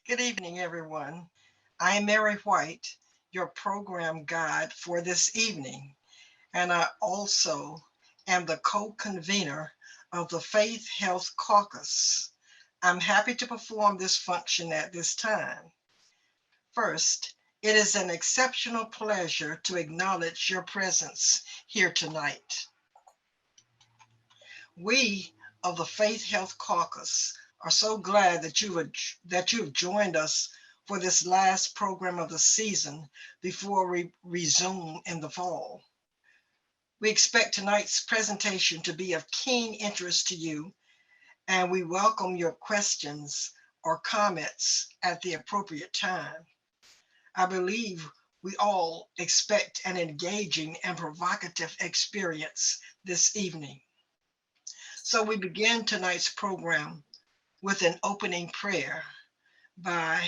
Good evening, everyone. I am Mary White, your program guide for this evening, and I also am the co-convener of the Faith Health Caucus. I'm happy to perform this function at this time. First, it is an exceptional pleasure to acknowledge your presence here tonight. We of the Faith Health Caucus are so glad that you have joined us for this last program of the season before we resume in the fall. We expect tonight's presentation to be of keen interest to you, and we welcome your questions or comments at the appropriate time. I believe we all expect an engaging and provocative experience this evening. So we begin tonight's program with an opening prayer by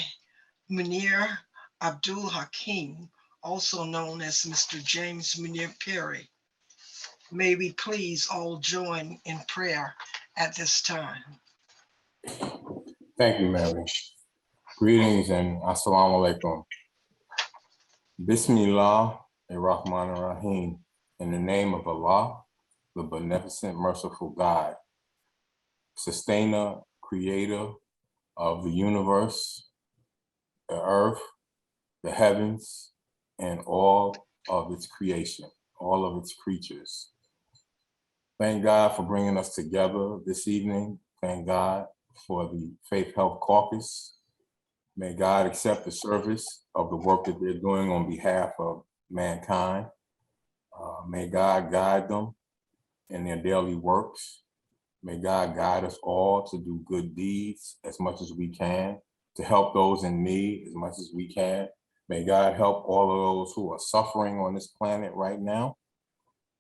Munir Abdul Hakim, also known as Mr. James Munir Perry. May we please all join in prayer at this time. Thank you, Mary. Greetings and assalamu alaikum. Bismillah ar-Rahman ar-Rahim. In the name of Allah, the beneficent, merciful God, sustainer, creator of the universe, the earth, the heavens, and all of its creation, all of its creatures. Thank God for bringing us together this evening. Thank God for the Faith Health Caucus. May God accept the service of the work that they're doing on behalf of mankind. May God guide them in their daily works. May God guide us all to do good deeds as much as we can, to help those in need as much as we can. May God help all of those who are suffering on this planet right now.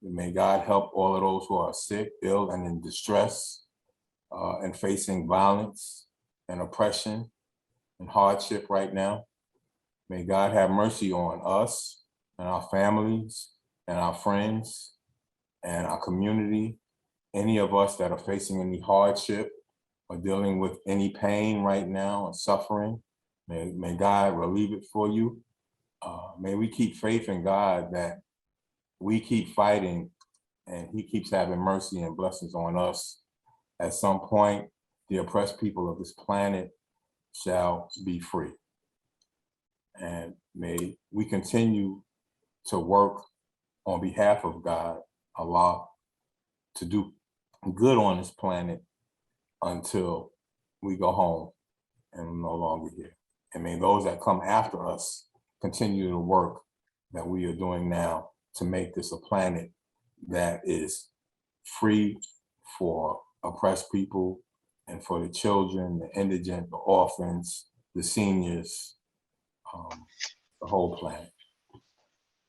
And may God help all of those who are sick, ill, and in distress, and facing violence and oppression and hardship right now. May God have mercy on us and our families and our friends and our community. Any of us that are facing any hardship or dealing with any pain right now or suffering, may God relieve it for you. May we keep faith in God that we keep fighting and he keeps having mercy and blessings on us. At some point, the oppressed people of this planet shall be free. And may we continue to work on behalf of God, Allah, to do good on this planet until we go home and we're no longer here. And may those that come after us continue the work that we are doing now to make this a planet that is free for oppressed people and for the children, the indigent, the orphans, the seniors, the whole planet.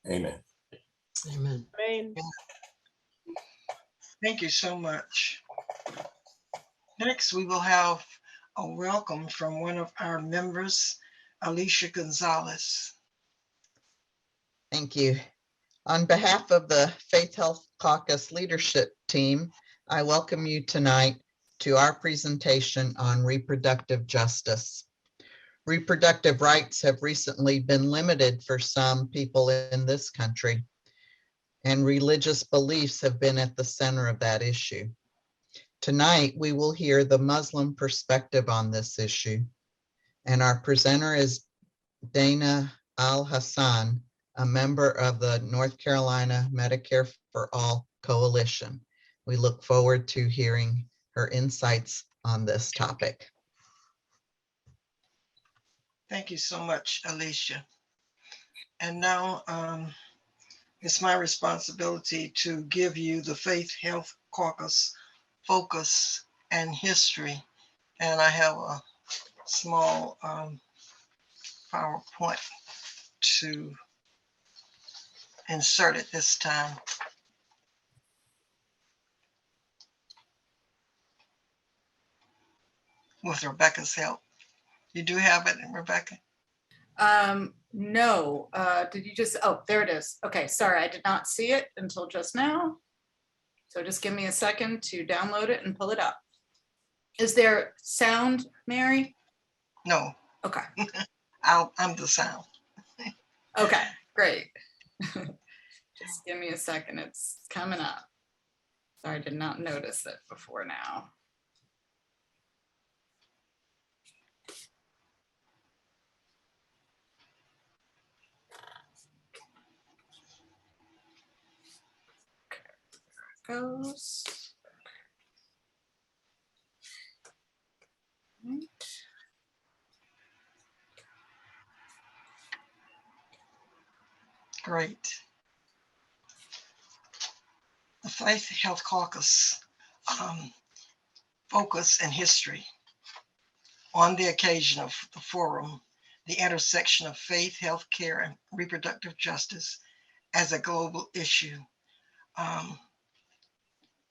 Amen. Amen. Amen. Thank you so much. Next, we will have a welcome from one of our members, Alicia Gonzalez. Thank you. On behalf of the Faith Health Caucus leadership team, I welcome you tonight to our presentation on reproductive justice. Reproductive rights have recently been limited for some people in this country, and religious beliefs have been at the center of that issue. Tonight, we will hear the Muslim perspective on this issue, and our presenter is Dana Al-Hassan, a member of the North Carolina Medicare for All Coalition. We look forward to hearing her insights on this topic. Thank you so much, Alicia. And now it's my responsibility to give you the Faith Health Caucus focus and history. And I have a small PowerPoint to insert it this time. With Rebecca's help. You do have it, Rebecca? No, did you just, oh, there it is. Okay, sorry, I did not see it until just now. So just give me a second to download it and pull it up. Is there sound, Mary? No. Okay, I'm the sound. okay, great. Just give me a second, it's coming up. Sorry, I did not notice it before now. Goes. Right. Great. The Faith Health Caucus focus and history. On the occasion of the forum, the intersection of faith, healthcare, and reproductive justice as a global issue.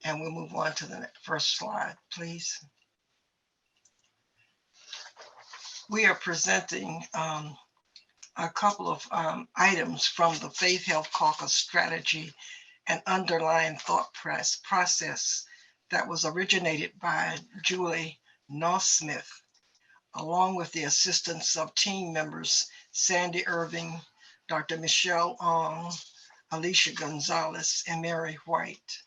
And we'll move on to the first slide, please. We are presenting a couple of items from the Faith Health Caucus strategy and underlying thought process that was originated by Julie Northsmith, along with the assistance of team members Sandy Irving, Dr. Michelle Ong, Alicia Gonzalez, and Mary White.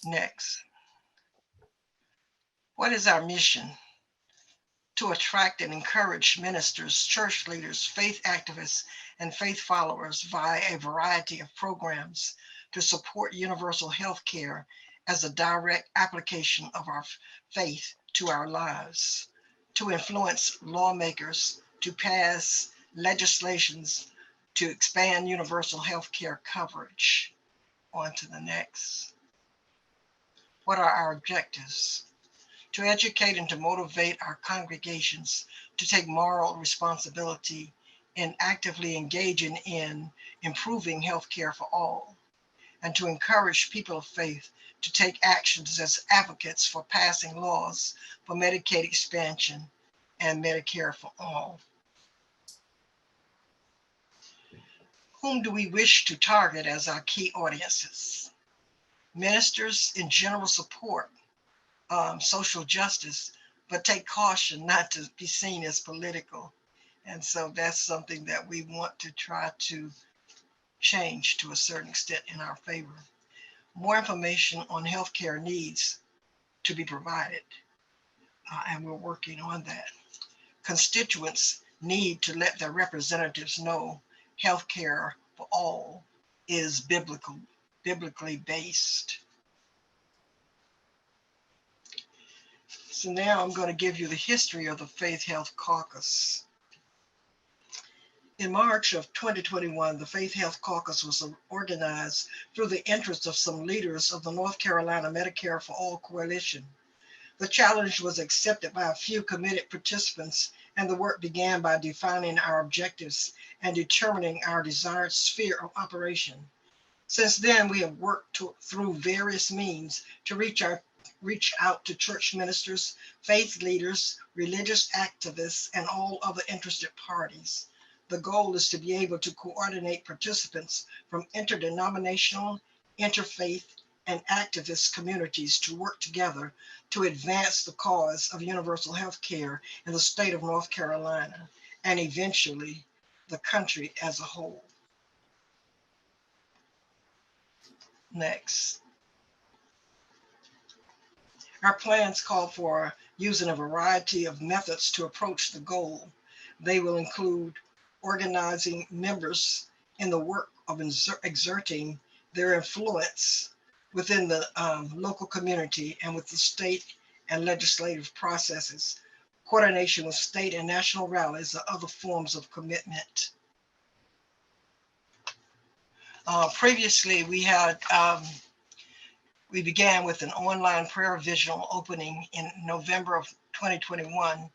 Next. What is our mission? To attract and encourage ministers, church leaders, faith activists, and faith followers via a variety of programs to support universal health care as a direct application of our faith to our lives, to influence lawmakers to pass legislations to expand universal health care coverage. On to the next. What are our objectives? To educate and to motivate our congregations to take moral responsibility in actively engaging in improving healthcare for all, and to encourage people of faith to take actions as advocates for passing laws for Medicaid expansion and Medicare for all. Whom do we wish to target as our key audiences? Ministers in general support social justice, but take caution not to be seen as political. And so that's something that we want to try to change to a certain extent in our favor. More information on healthcare needs to be provided, and we're working on that. Constituents need to let their representatives know healthcare for all is biblically based. So now I'm going to give you the history of the Faith Health Caucus. In March of 2021, the Faith Health Caucus was organized through the interest of some leaders of the North Carolina Medicare for All Coalition. The challenge was accepted by a few committed participants, and the work began by defining our objectives and determining our desired sphere of operation. Since then, we have worked through various means to reach out to church ministers, faith leaders, religious activists, and all other interested parties. The goal is to be able to coordinate participants from interdenominational, interfaith, and activist communities to work together to advance the cause of universal health care in the state of North Carolina and eventually the country as a whole. Next. Our plans call for using a variety of methods to approach the goal. They will include organizing members in the work of exerting their influence within the local community and with the state and legislative processes, coordination with state and national rallies, or other forms of commitment. Previously, we began with an online prayer vigil opening in November of 2021.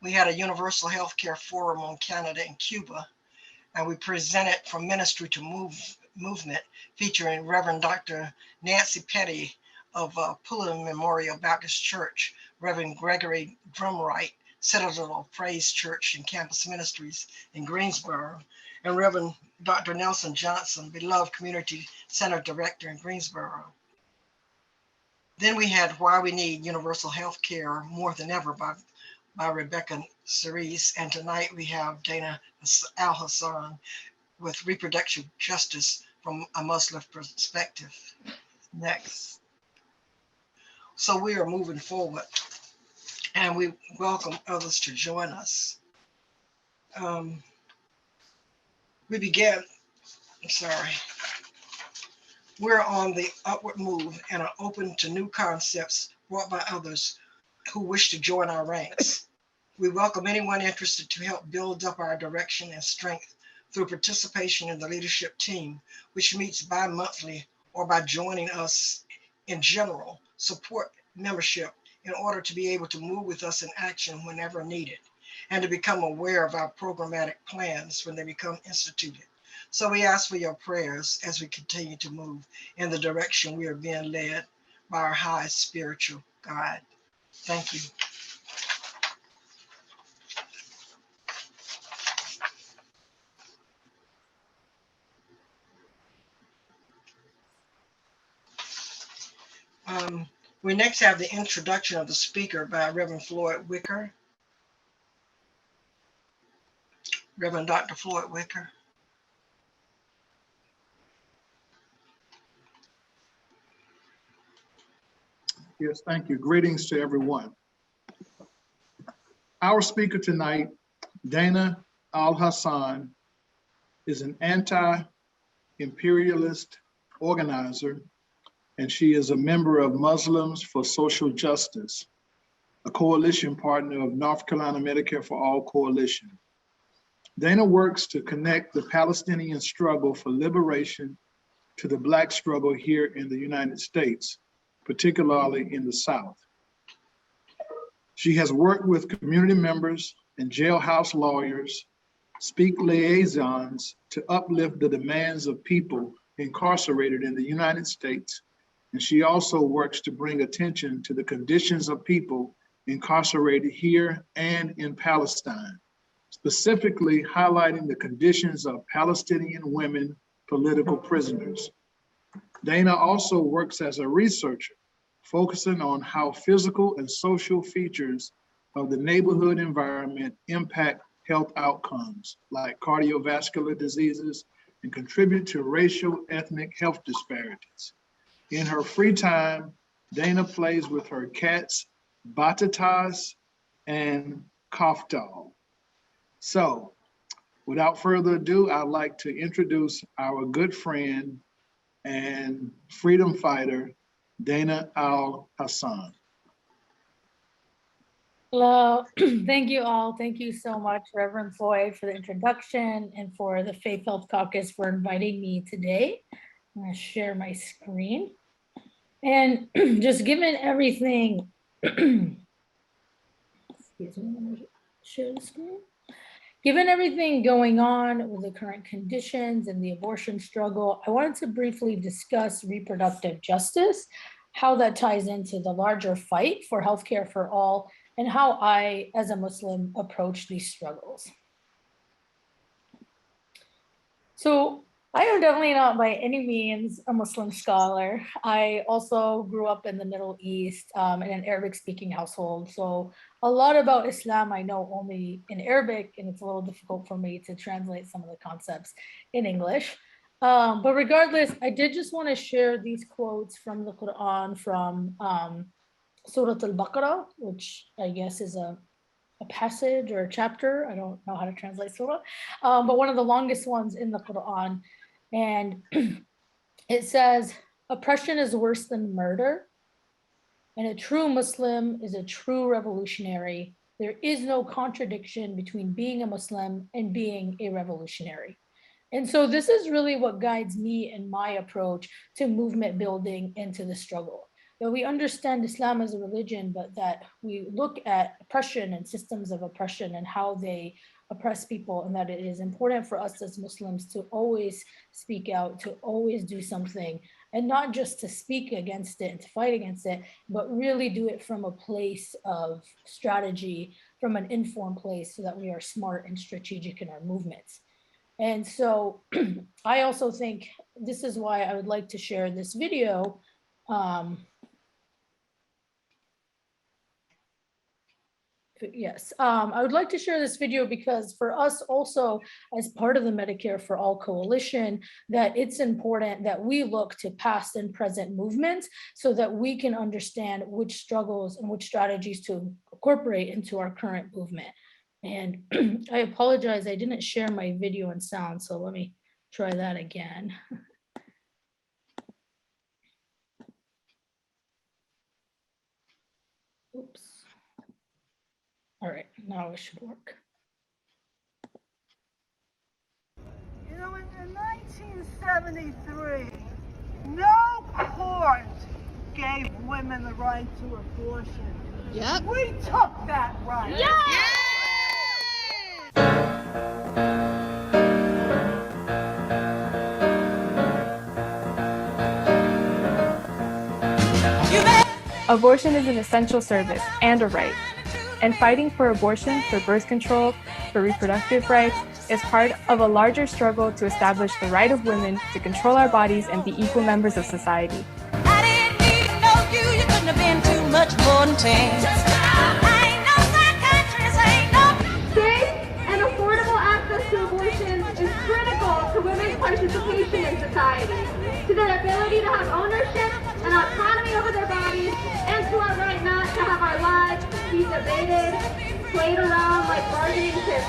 We had a universal healthcare forum on Canada and Cuba, and we presented From Ministry to Movement, featuring Reverend Dr. Nancy Petty of Pullen Memorial Baptist Church, Reverend Gregory Drumwright, Citadel of Praise Church and Campus Ministries in Greensboro, and Reverend Dr. Nelson Johnson, Beloved Community Center Director in Greensboro. Then we had Why We Need Universal Health Care More Than Ever by by Rebecca Cerise. And tonight we have Dana Al-Hassan with Reproductive Justice from a Muslim perspective. Next. So we are moving forward and we welcome others to join us. We began, we're on the upward move and are open to new concepts brought by others who wish to join our ranks. We welcome anyone interested to help build up our direction and strength through participation in the leadership team, which meets bi-monthly, or by joining us in general support membership in order to be able to move with us in action whenever needed, and to become aware of our programmatic plans when they become instituted. So we ask for your prayers as we continue to move in the direction we are being led by our highest spiritual guide. Thank you. We next have the introduction of the speaker by Reverend Floyd Wicker. Reverend Dr. Floyd Wicker. Yes, thank you. Greetings to everyone. Our speaker tonight, Dana Al-Hassan, is an anti-imperialist organizer, and she is a member of Muslims for Social Justice, a coalition partner of North Carolina Medicare for All Coalition. Dana works to connect the Palestinian struggle for liberation to the Black struggle here in the United States, particularly in the South. She has worked with community members and jailhouse lawyers, speak liaisons to uplift the demands of people incarcerated in the United States. And she also works to bring attention to the conditions of people incarcerated here and in Palestine, specifically highlighting the conditions of Palestinian women political prisoners. Dana also works as a researcher, focusing on how physical and social features of the neighborhood environment impact health outcomes like cardiovascular diseases and contribute to racial ethnic health disparities. In her free time, Dana plays with her cats, Batatas and Kaftal. So, without further ado, I'd like to introduce our good friend and freedom fighter, Dana Al-Hassan. Hello, thank you all. Thank you so much, Reverend Floyd, for the introduction and for the Faith Health Caucus for inviting me today. I'm gonna share my screen. And just given everything, excuse me, let me share the screen. Given everything going on with the current conditions and the abortion struggle, I wanted to briefly discuss reproductive justice, how that ties into the larger fight for healthcare for all, and how I, as a Muslim, approach these struggles. So I am definitely not by any means a Muslim scholar. I also grew up in the Middle East in an Arabic-speaking household. So a lot about Islam I know only in Arabic, and it's a little difficult for me to translate some of the concepts in English. But regardless, I did just want to share these quotes from the Quran from Surah Al-Baqarah, which I guess is a passage or a chapter. I don't know how to translate surah, but one of the longest ones in the Quran. And it says, oppression is worse than murder, and a true Muslim is a true revolutionary. There is no contradiction between being a Muslim and being a revolutionary. And so this is really what guides me in my approach to movement building into the struggle. That we understand Islam as a religion, but that we look at oppression and systems of oppression and how they oppress people, and that it is important for us as Muslims to always speak out, to always do something, and not just to speak against it and to fight against it, but really do it from a place of strategy, from an informed place, so that we are smart and strategic in our movements. And so I also think this is why I would like to share this video. Yes, I would like to share this video because for us also, as part of the Medicare for All Coalition, that it's important that we look to past and present movements so that we can understand which struggles and which strategies to incorporate into our current movement. And I apologize, I didn't share my video and sound, so let me try that again. Oops. All right, now it should work. You know, in 1973, no court gave women the right to abortion. Yep. We took that right. Abortion is an essential service and a right, and fighting for abortion, for birth control, for reproductive rights is part of a larger struggle to establish the right of women to control our bodies and be equal members of society. I didn't need to know you, you couldn't have been too much more than 10. I ain't no psychiatrist, ain't no... Safe and affordable access to abortion is critical to women's participation in society, to their ability to have ownership and autonomy over their bodies, and to our right not to have our lives be debated, played around like bargaining chips.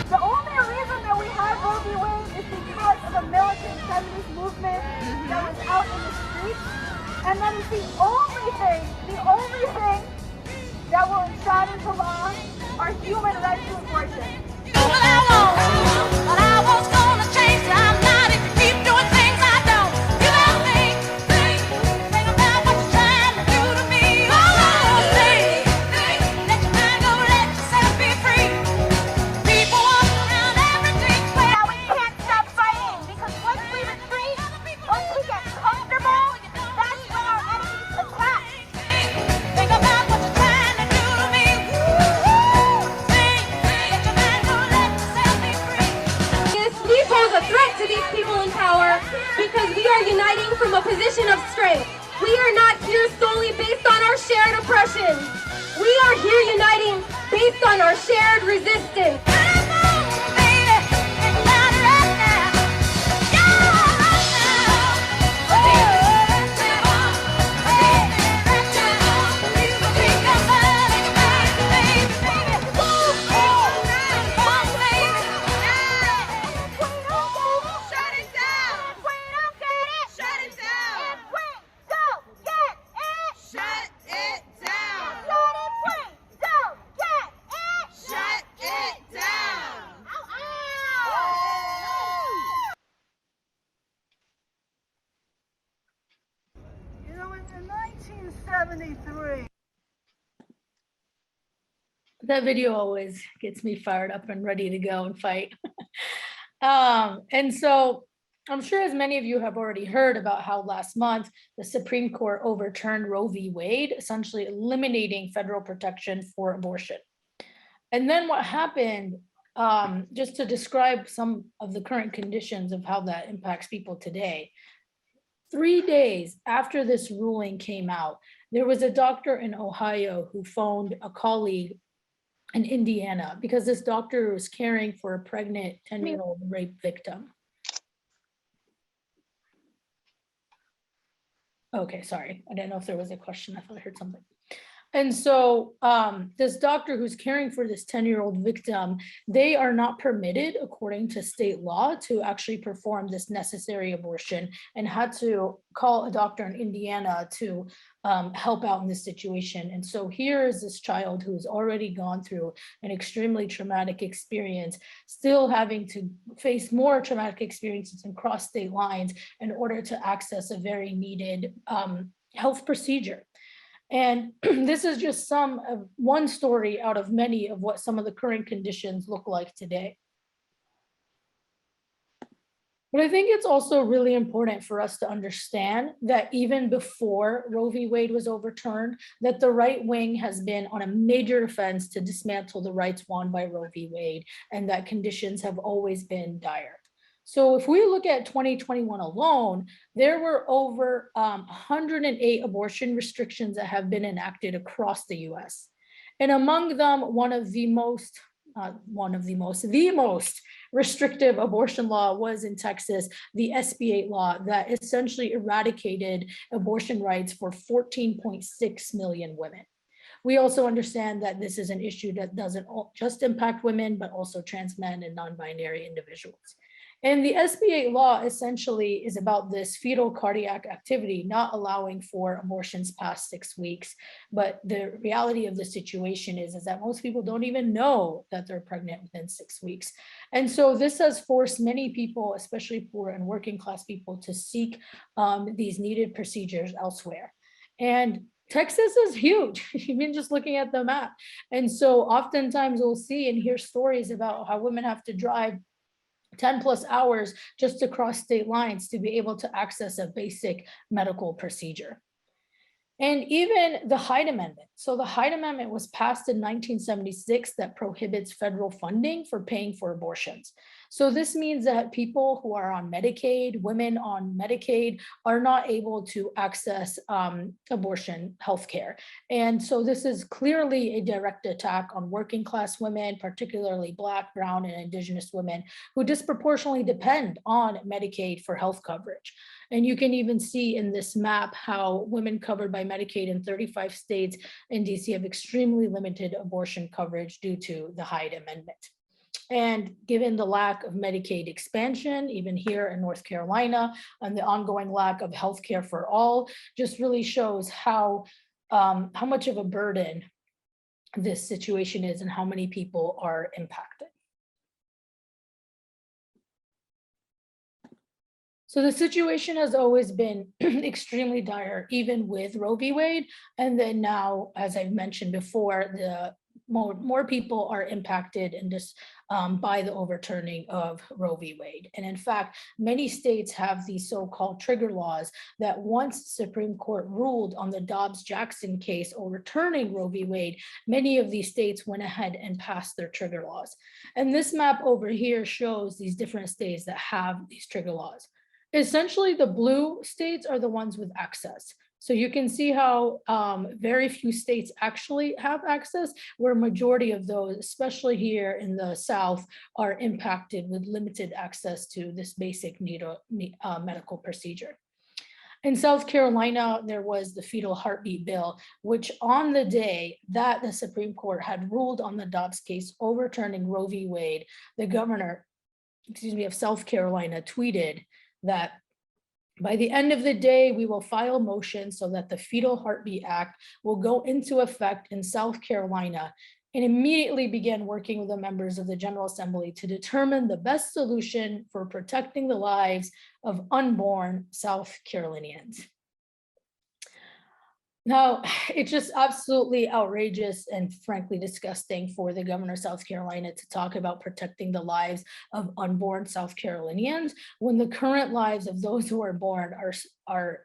The only reason that we have Roe v. Wade is because of the militant feminist movement that was out in the streets, and that is the only thing that will enshrine into law our human right to abortion. But I was gonna change, I'm not if you keep doing things I don't. You better think about what you're trying to do to me. Think, let your mind go, let yourself be free. People walk around everything. Now we can't stop fighting because once we retreat, once we get comfortable, that's when our enemies attack. Think about what you're trying to do to me. Think, let your mind go, let yourself be free. We pose a threat to these people in power because we are uniting from a position of strength. We are not here solely based on our shared oppression. We are here uniting based on our shared resistance. Come on, baby, think about it right now. Yeah, right now. You know, in 1973, That video always gets me fired up and ready to go and fight. And so I'm sure as many of you have already heard about how last month the Supreme Court overturned Roe v. Wade, essentially eliminating federal protection for abortion. And then what happened, just to describe some of the current conditions of how that impacts people today. 3 days after this ruling came out, there was a doctor in Ohio who phoned a colleague in Indiana because this doctor was caring for a pregnant 10-year-old rape victim. Okay, sorry. I didn't know if there was a question. I thought I heard something. And so this doctor who's caring for this 10-year-old victim, they are not permitted, according to state law, to actually perform this necessary abortion and had to call a doctor in Indiana to help out in this situation. And so here is this child who's already gone through an extremely traumatic experience, still having to face more traumatic experiences and cross state lines in order to access a very needed health procedure. And this is just one story out of many of what some of the current conditions look like today. But I think it's also really important for us to understand that even before Roe v. Wade was overturned, that the right wing has been on a major offense to dismantle the rights won by Roe v. Wade, and that conditions have always been dire. So if we look at 2021 alone, there were over 108 abortion restrictions that have been enacted across the US. And among them, the most restrictive abortion law was in Texas, the SB8 law that essentially eradicated abortion rights for 14.6 million women. We also understand that this is an issue that doesn't just impact women, but also trans men and non-binary individuals. And the SB8 law essentially is about this fetal cardiac activity, not allowing for abortions past 6 weeks. But the reality of the situation is that most people don't even know that they're pregnant within 6 weeks. And so this has forced many people, especially poor and working class people, to seek these needed procedures elsewhere. And Texas is huge, even just looking at the map. And so oftentimes we'll see and hear stories about how women have to drive 10 plus hours just to cross state lines to be able to access a basic medical procedure. And even the Hyde Amendment. So the Hyde Amendment was passed in 1976 that prohibits federal funding for paying for abortions. So this means that people who are on Medicaid, women on Medicaid, are not able to access abortion healthcare. And so this is clearly a direct attack on working class women, particularly Black, Brown, and Indigenous women who disproportionately depend on Medicaid for health coverage. And you can even see in this map how women covered by Medicaid in 35 states and DC have extremely limited abortion coverage due to the Hyde Amendment. And given the lack of Medicaid expansion, even here in North Carolina, and the ongoing lack of healthcare for all, just really shows how much of a burden this situation is and how many people are impacted. So the situation has always been extremely dire, even with Roe v. Wade. And then now, as I've mentioned before, the more people are impacted and just by the overturning of Roe v. Wade. And in fact, many states have these so-called trigger laws that once the Supreme Court ruled on the Dobbs-Jackson case overturning Roe v. Wade, many of these states went ahead and passed their trigger laws. And this map over here shows these different states that have these trigger laws. Essentially, the blue states are the ones with access. So you can see how very few states actually have access, where a majority of those, especially here in the South, are impacted with limited access to this basic medical procedure. In South Carolina, there was the fetal heartbeat bill, which on the day that the Supreme Court had ruled on the Dobbs case overturning Roe v. Wade, the governor, of South Carolina tweeted that by the end of the day, we will file motions so that the Fetal Heartbeat Act will go into effect in South Carolina, and immediately began working with the members of the General Assembly to determine the best solution for protecting the lives of unborn South Carolinians. Now, it's just absolutely outrageous and frankly disgusting for the governor of South Carolina to talk about protecting the lives of unborn South Carolinians when the current lives of those who are born are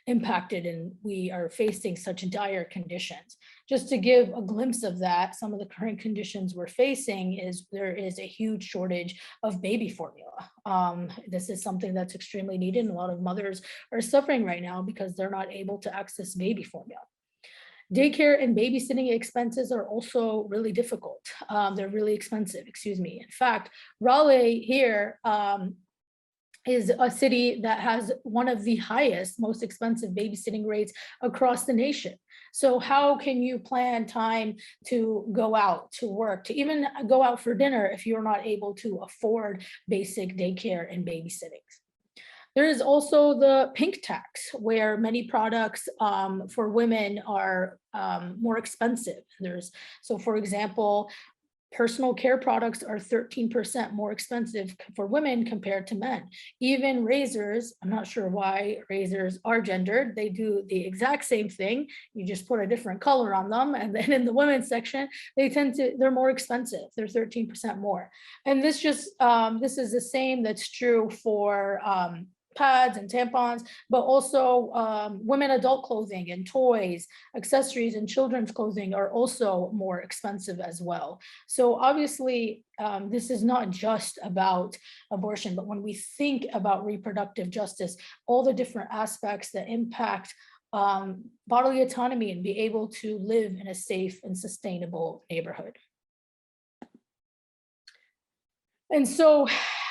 impacted and we are facing such dire conditions. Just to give a glimpse of that, some of the current conditions we're facing is there is a huge shortage of baby formula. This is something that's extremely needed, and a lot of mothers are suffering right now because they're not able to access baby formula. Daycare and babysitting expenses are also really difficult. They're really expensive, excuse me. In fact, Raleigh here is a city that has one of the highest, most expensive babysitting rates across the nation. So how can you plan time to go out to work, to even go out for dinner if you're not able to afford basic daycare and babysitting? There is also the pink tax, where many products for women are more expensive. So for example, personal care products are 13% more expensive for women compared to men. Even razors, I'm not sure why razors are gendered. They do the exact same thing. You just put a different color on them. And then in the women's section, they're more expensive. They're 13% more. And this is the same that's true for pads and tampons, but also women adult clothing and toys, accessories, and children's clothing are also more expensive as well. So obviously, this is not just about abortion, but when we think about reproductive justice, all the different aspects that impact bodily autonomy and be able to live in a safe and sustainable neighborhood. And so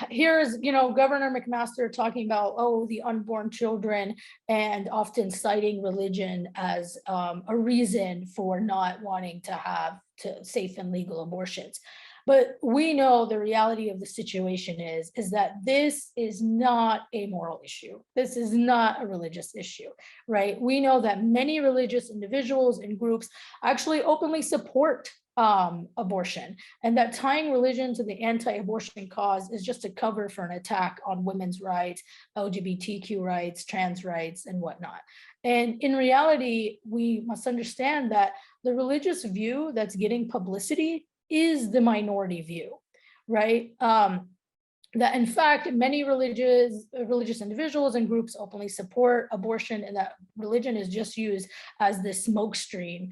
here's, Governor McMaster talking about, the unborn children, and often citing religion as a reason for not wanting to have safe and legal abortions. But we know the reality of the situation is that this is not a moral issue. This is not a religious issue, right? We know that many religious individuals and groups actually openly support abortion, and that tying religion to the anti-abortion cause is just a cover for an attack on women's rights, LGBTQ rights, trans rights, and whatnot. And in reality, we must understand that the religious view that's getting publicity is the minority view, right? That in fact, many religious individuals and groups openly support abortion, and that religion is just used as this smokescreen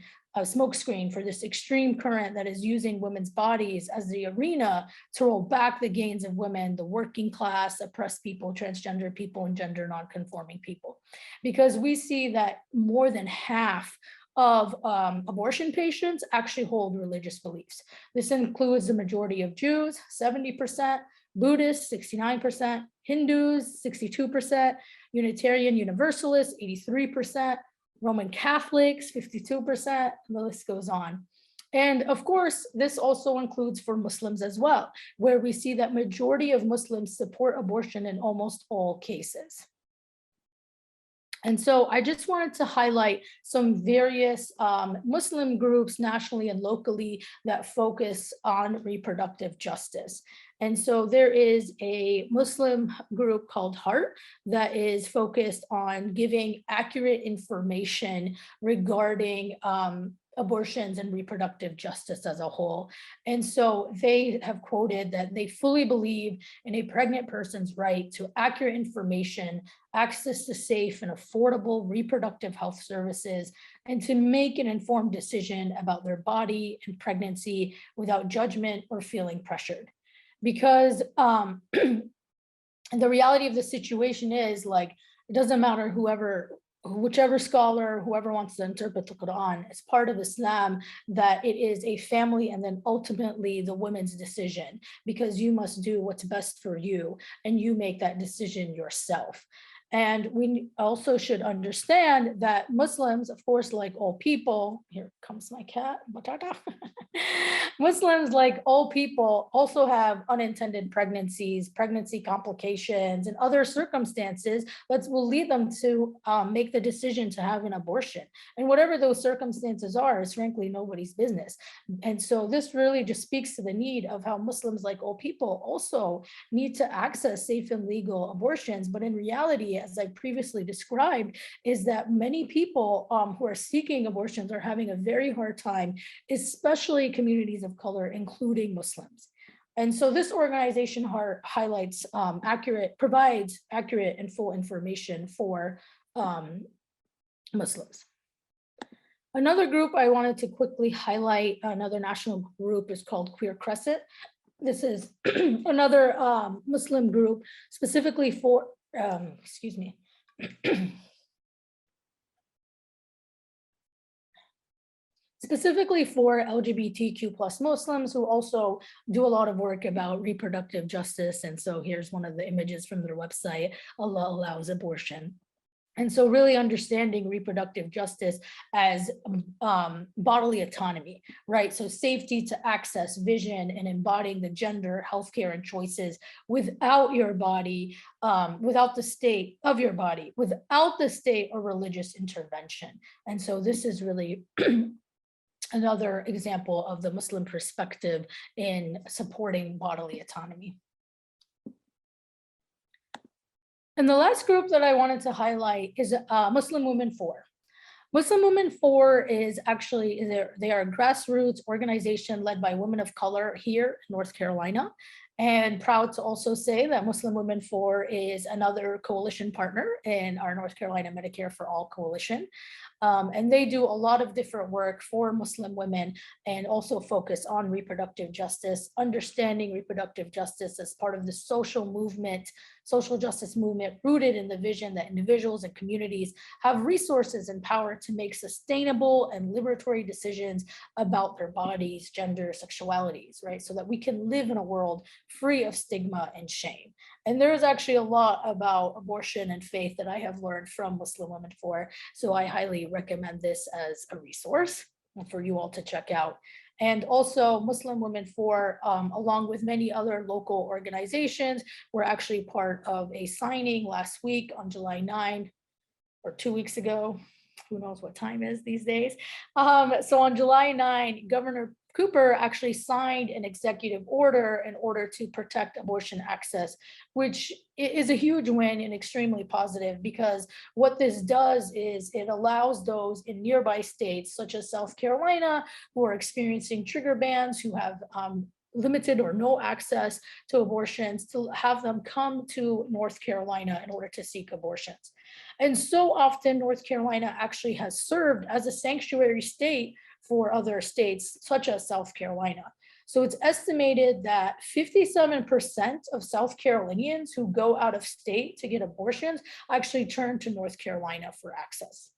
for this extreme current that is using women's bodies as the arena to roll back the gains of women, the working class, oppressed people, transgender people, and gender nonconforming people. Because we see that more than half of abortion patients actually hold religious beliefs. This includes the majority of Jews, 70%, Buddhists, 69%, Hindus, 62%, Unitarian Universalists, 83%, Roman Catholics, 52%, and the list goes on. And of course, this also includes for Muslims as well, where we see that majority of Muslims support abortion in almost all cases. And so I just wanted to highlight some various Muslim groups nationally and locally that focus on reproductive justice. And so there is a Muslim group called Heart that is focused on giving accurate information regarding abortions and reproductive justice as a whole. And so they have quoted that they fully believe in a pregnant person's right to accurate information, access to safe and affordable reproductive health services, and to make an informed decision about their body and pregnancy without judgment or feeling pressured. Because the reality of the situation is, like, it doesn't matter whichever scholar, whoever wants to interpret the Quran, as part of Islam, that it is a family and then ultimately the woman's decision, because you must do what's best for you and you make that decision yourself. And we also should understand that Muslims, of course, like all people, here comes my cat, Batata. Muslims, like all people, also have unintended pregnancies, pregnancy complications, and other circumstances that will lead them to make the decision to have an abortion. And whatever those circumstances are is frankly nobody's business. And so this really just speaks to the need of how Muslims, like all people, also need to access safe and legal abortions. But in reality, as I previously described, is that many people who are seeking abortions are having a very hard time, especially communities of color, including Muslims. And so this organization provides accurate and full information for Muslims. Another group I wanted to quickly highlight, another national group, is called Queer Crescent. This is another Muslim group specifically for, specifically for LGBTQ plus Muslims who also do a lot of work about reproductive justice. And so here's one of the images from their website, Allah Allows Abortion. And so really understanding reproductive justice as bodily autonomy, right? So safety to access, vision, and embodying the gender, healthcare, and choices without your body, without the state of your body, without the state or religious intervention. And so this is really another example of the Muslim perspective in supporting bodily autonomy. And the last group that I wanted to highlight is Muslim Women 4. Muslim Women 4 is actually, they are a grassroots organization led by women of color here in North Carolina. And proud to also say that Muslim Women for is another coalition partner in our North Carolina Medicare for All coalition. And they do a lot of different work for Muslim women and also focus on reproductive justice, understanding reproductive justice as part of the social movement, social justice movement rooted in the vision that individuals and communities have resources and power to make sustainable and liberatory decisions about their bodies, gender, sexualities, right? So that we can live in a world free of stigma and shame. And there is actually a lot about abortion and faith that I have learned from Muslim Women for. So I highly recommend this as a resource for you all to check out. And also Muslim Women for, along with many other local organizations, were actually part of a signing last week on July 9 or 2 weeks ago. Who knows what time is these days. So on July 9, Governor Cooper actually signed an executive order in order to protect abortion access, which is a huge win and extremely positive, because what this does is it allows those in nearby states, such as South Carolina, who are experiencing trigger bans, who have limited or no access to abortions, to have them come to North Carolina in order to seek abortions. And so often North Carolina actually has served as a sanctuary state for other states, such as South Carolina. So it's estimated that 57% of South Carolinians who go out of state to get abortions actually turn to North Carolina for access.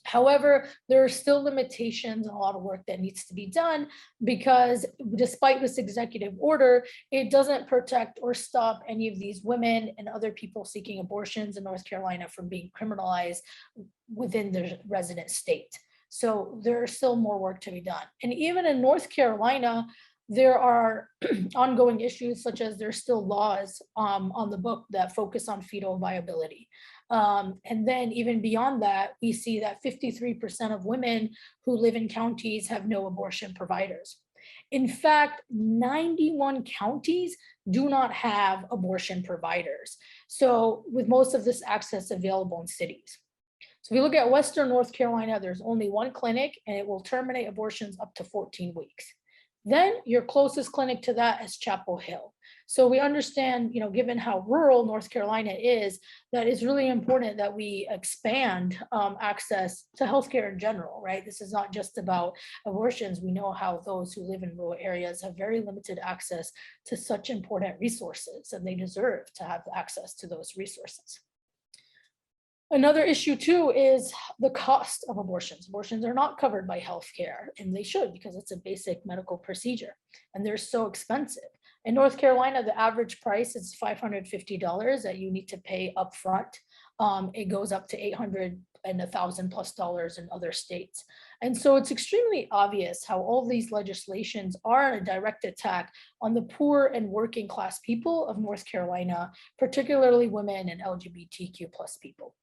However, there are still limitations and a lot of work that needs to be done, because despite this executive order, it doesn't protect or stop any of these women and other people seeking abortions in North Carolina from being criminalized within the resident state. So there's still more work to be done. And even in North Carolina, there are ongoing issues, such as there's still laws on the book that focus on fetal viability. And then even beyond that, we see that 53% of women who live in counties have no abortion providers. In fact, 91 counties do not have abortion providers. So with most of this access available in cities. So if you look at Western North Carolina, there's only one clinic and it will terminate abortions up to 14 weeks. Then your closest clinic to that is Chapel Hill. So we understand, given how rural North Carolina is, that it's really important that we expand access to healthcare in general, right? This is not just about abortions. We know how those who live in rural areas have very limited access to such important resources, and they deserve to have access to those resources. Another issue too is the cost of abortions. Abortions are not covered by healthcare, and they should, because it's a basic medical procedure and they're so expensive. In North Carolina, the average price is $550 that you need to pay upfront. It goes up to $800 and $1,000+ in other states. And so it's extremely obvious how all these legislations are a direct attack on the poor and working class people of North Carolina, particularly women and LGBTQ+ people.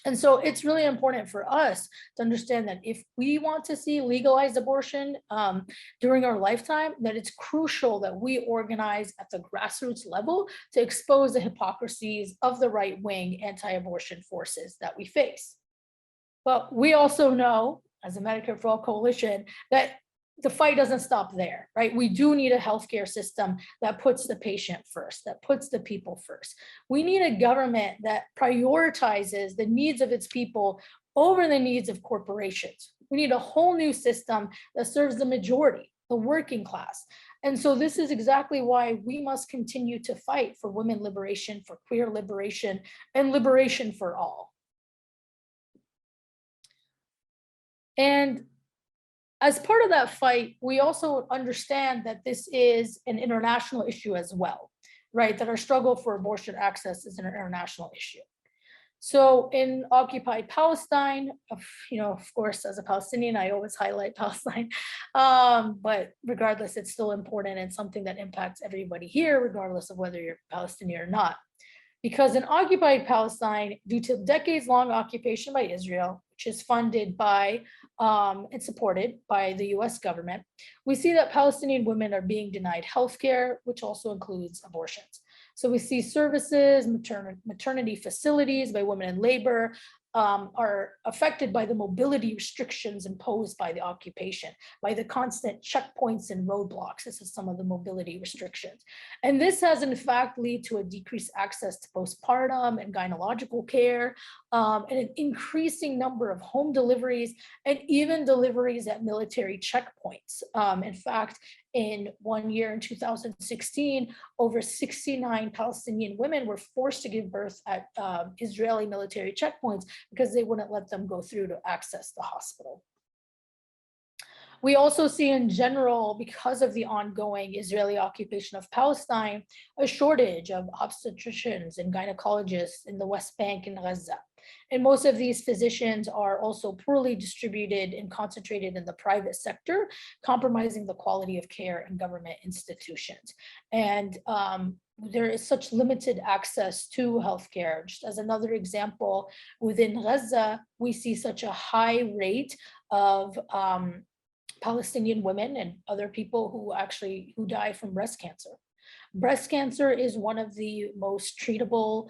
And so it's really important for us to understand that if we want to see legalized abortion during our lifetime, that it's crucial that we organize at the grassroots level to expose the hypocrisies of the right-wing anti-abortion forces that we face. But we also know, as a Medicare for All coalition, that the fight doesn't stop there, right? We do need a healthcare system that puts the patient first, that puts the people first. We need a government that prioritizes the needs of its people over the needs of corporations. We need a whole new system that serves the majority, the working class. And so this is exactly why we must continue to fight for women liberation, for queer liberation, and liberation for all. And as part of that fight, we also understand that this is an international issue as well, right? That our struggle for abortion access is an international issue. So in occupied Palestine, of course, as a Palestinian, I always highlight Palestine, but regardless, it's still important and something that impacts everybody here, regardless of whether you're Palestinian or not. Because in occupied Palestine, due to decades-long occupation by Israel, which is funded by and supported by the US government, we see that Palestinian women are being denied healthcare, which also includes abortions. So we see services, maternity facilities by women in labor are affected by the mobility restrictions imposed by the occupation, by the constant checkpoints and roadblocks. This is some of the mobility restrictions. And this has in fact led to a decreased access to postpartum and gynecological care, and an increasing number of home deliveries and even deliveries at military checkpoints. In fact, in 1 year in 2016, over 69 Palestinian women were forced to give birth at Israeli military checkpoints because they wouldn't let them go through to access the hospital. We also see in general, because of the ongoing Israeli occupation of Palestine, a shortage of obstetricians and gynecologists in the West Bank and Gaza. And most of these physicians are also poorly distributed and concentrated in the private sector, compromising the quality of care in government institutions. And there is such limited access to healthcare. Just as another example, within Gaza, we see such a high rate of Palestinian women and other people who die from breast cancer. Breast cancer is one of the most treatable,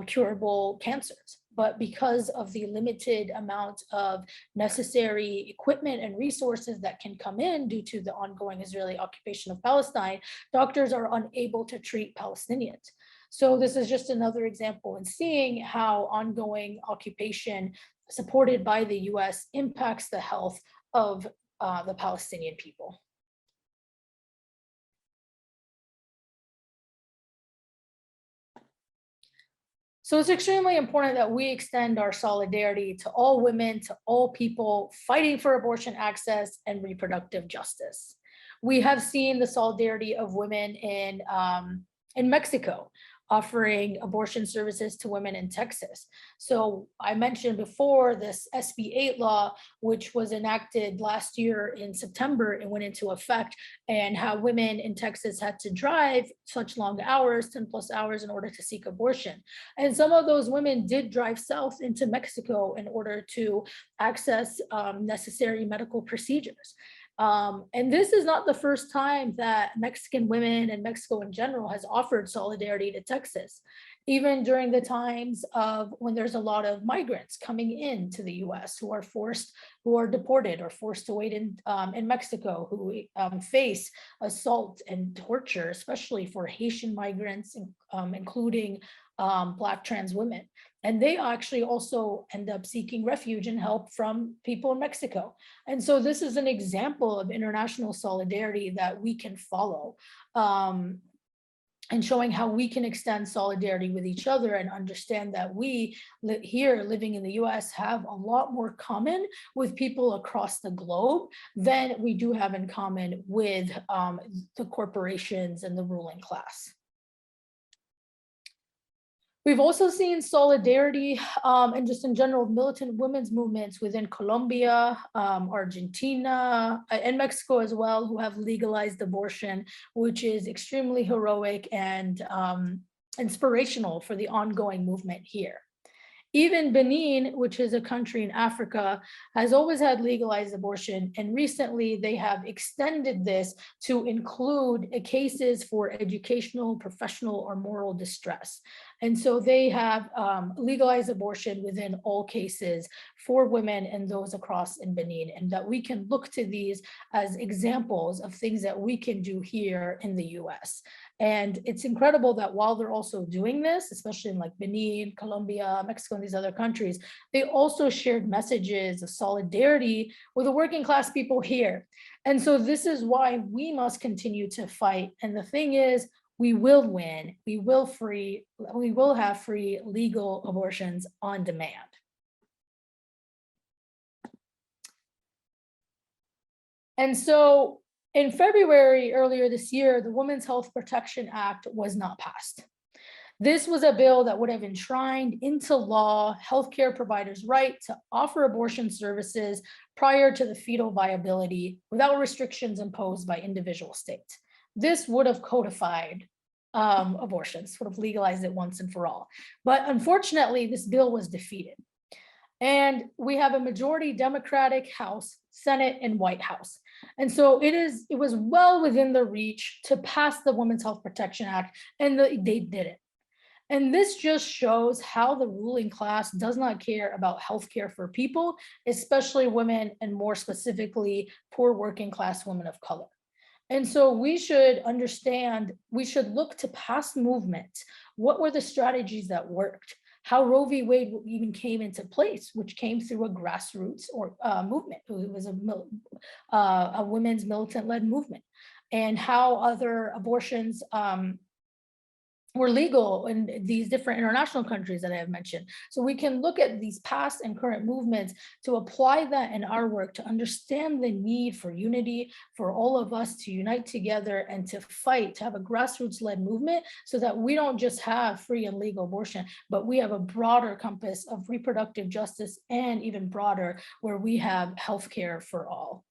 curable cancers. But because of the limited amount of necessary equipment and resources that can come in due to the ongoing Israeli occupation of Palestine, doctors are unable to treat Palestinians. So this is just another example in seeing how ongoing occupation supported by the US impacts the health of the Palestinian people. So it's extremely important that we extend our solidarity to all women, to all people fighting for abortion access and reproductive justice. We have seen the solidarity of women in Mexico, offering abortion services to women in Texas. So I mentioned before this SB 8 law, which was enacted last year in September and went into effect, and how women in Texas had to drive such long hours, 10 plus hours, in order to seek abortion. And some of those women did drive south into Mexico in order to access necessary medical procedures. And this is not the first time that Mexican women and Mexico in general has offered solidarity to Texas. Even during the times of when there's a lot of migrants coming into the US who are deported or forced to wait in Mexico, who face assault and torture, especially for Haitian migrants, including Black trans women. And they actually also end up seeking refuge and help from people in Mexico. And so this is an example of international solidarity that we can follow, and showing how we can extend solidarity with each other and understand that we here living in the US have a lot more common with people across the globe than we do have in common with the corporations and the ruling class. We've also seen solidarity and just in general militant women's movements within Colombia, Argentina, and Mexico as well, who have legalized abortion, which is extremely heroic and inspirational for the ongoing movement here. Even Benin, which is a country in Africa, has always had legalized abortion, and recently they have extended this to include cases for educational, professional, or moral distress. And so they have legalized abortion within all cases for women and those across in Benin, and that we can look to these as examples of things that we can do here in the US. And it's incredible that while they're also doing this, especially in like Benin, Colombia, Mexico, and these other countries, they also shared messages of solidarity with the working class people here. And so this is why we must continue to fight. And the thing is, we will win. We will have free legal abortions on demand. And so in February earlier this year, the Women's Health Protection Act was not passed. This was a bill that would have enshrined into law healthcare providers' right to offer abortion services prior to the fetal viability without restrictions imposed by individual states. This would have codified abortions, would have legalized it once and for all. But unfortunately, this bill was defeated. And we have a majority Democratic House, Senate, and White House. And so it was well within the reach to pass the Women's Health Protection Act, and they did it. And this just shows how the ruling class does not care about healthcare for people, especially women, and more specifically, poor working class women of color. And so we should understand, we should look to past movements. What were the strategies that worked? How Roe v. Wade even came into place, which came through a grassroots or movement. It was a women's militant-led movement. And how other abortions were legal in these different international countries that I have mentioned. So we can look at these past and current movements to apply that in our work, to understand the need for unity, for all of us to unite together and to fight, to have a grassroots-led movement, so that we don't just have free and legal abortion, but we have a broader compass of reproductive justice, and even broader, where we have healthcare for all.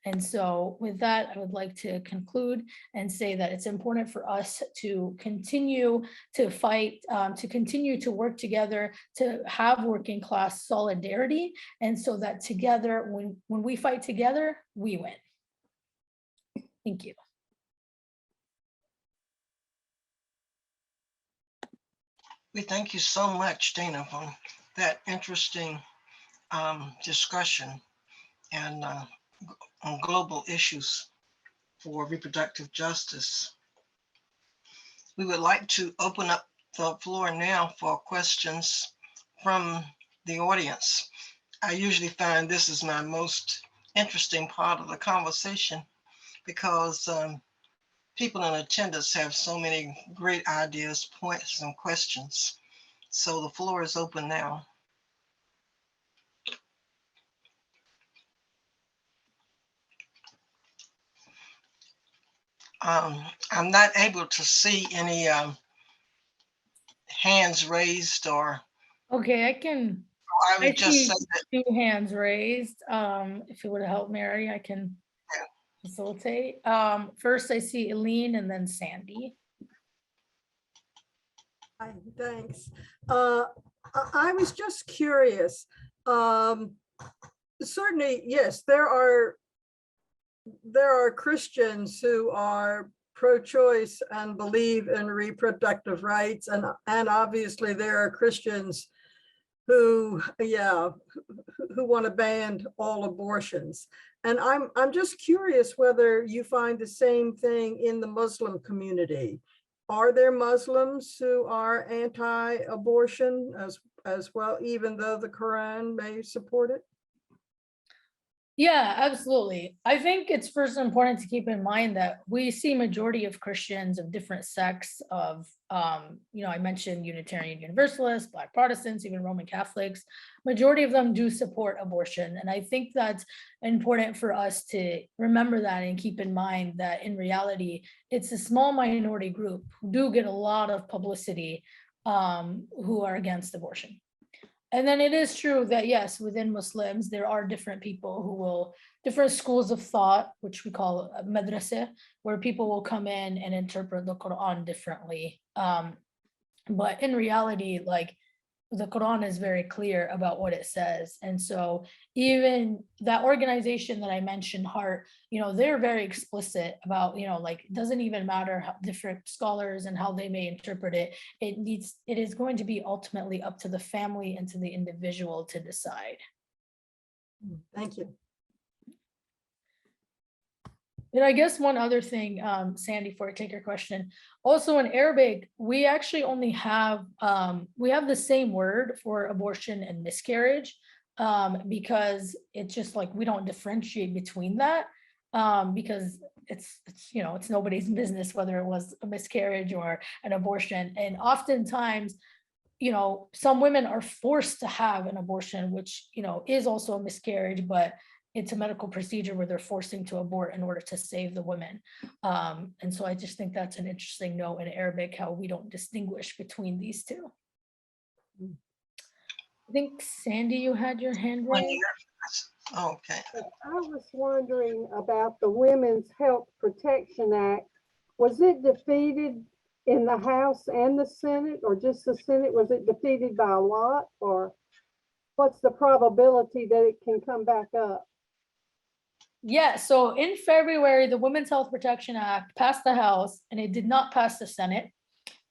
And so with that, I would like to conclude and say that it's important for us to continue to fight, to continue to work together, to have working class solidarity. And so that together, when we fight together, we win. Thank you. We thank you so much, Dana, for that interesting discussion and on global issues for reproductive justice. We would like to open up the floor now for questions from the audience. I usually find this is my most interesting part of the conversation, because people in attendance have so many great ideas, points, and questions. So the floor is open now. I'm not able to see any hands raised, or Okay, I would just see say that 2 hands raised. If you would help Mary, I can facilitate. First I see Eileen and then Sandy. Hi, thanks. I was just curious. Certainly, yes, there are Christians who are pro-choice and believe in reproductive rights, and obviously there are Christians who want to ban all abortions. And I'm just curious whether you find the same thing in the Muslim community. Are there Muslims who are anti-abortion as well, even though the Quran may support it? Yeah, absolutely. I think it's first important to keep in mind that we see majority of Christians of different sects of, I mentioned Unitarian Universalists, Black Protestants, even Roman Catholics. Majority of them do support abortion. And I think that's important for us to remember that and keep in mind that in reality, it's a small minority group who do get a lot of publicity who are against abortion. And then it is true that, yes, within Muslims, there are different people who will, different schools of thought, which we call madrasa, where people will come in and interpret the Quran differently. But in reality, like, the Quran is very clear about what it says. And so even that organization that I mentioned, Heart, they're very explicit about, like, it doesn't even matter how different scholars and how they may interpret it. It is going to be ultimately up to the family and to the individual to decide. Thank you. And I guess one other thing, Sandy, before I take your question, also in Arabic, we actually only have, we have the same word for abortion and miscarriage, because it's just like, we don't differentiate between that, because it's nobody's business whether it was a miscarriage or an abortion. And oftentimes, some women are forced to have an abortion, which, is also a miscarriage, but it's a medical procedure where they're forcing to abort in order to save the women. And so I just think that's an interesting note in Arabic, how we don't distinguish between these two. I think Sandy, you had your hand raised. Oh, okay. I was wondering about the Women's Health Protection Act. Was it defeated in the House and the Senate, or just the Senate? Was it defeated by a lot, or what's the probability that it can come back up? Yeah, so in February, the Women's Health Protection Act passed the House and it did not pass the Senate.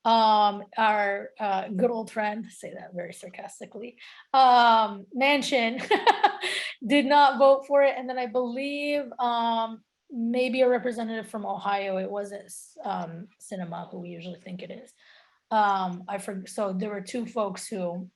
our good old friend, say that very sarcastically, Manchin did not vote for it. And then I believe maybe a representative from Ohio, it wasn't Cinema, who we usually think it is. I forgot. So there were two folks who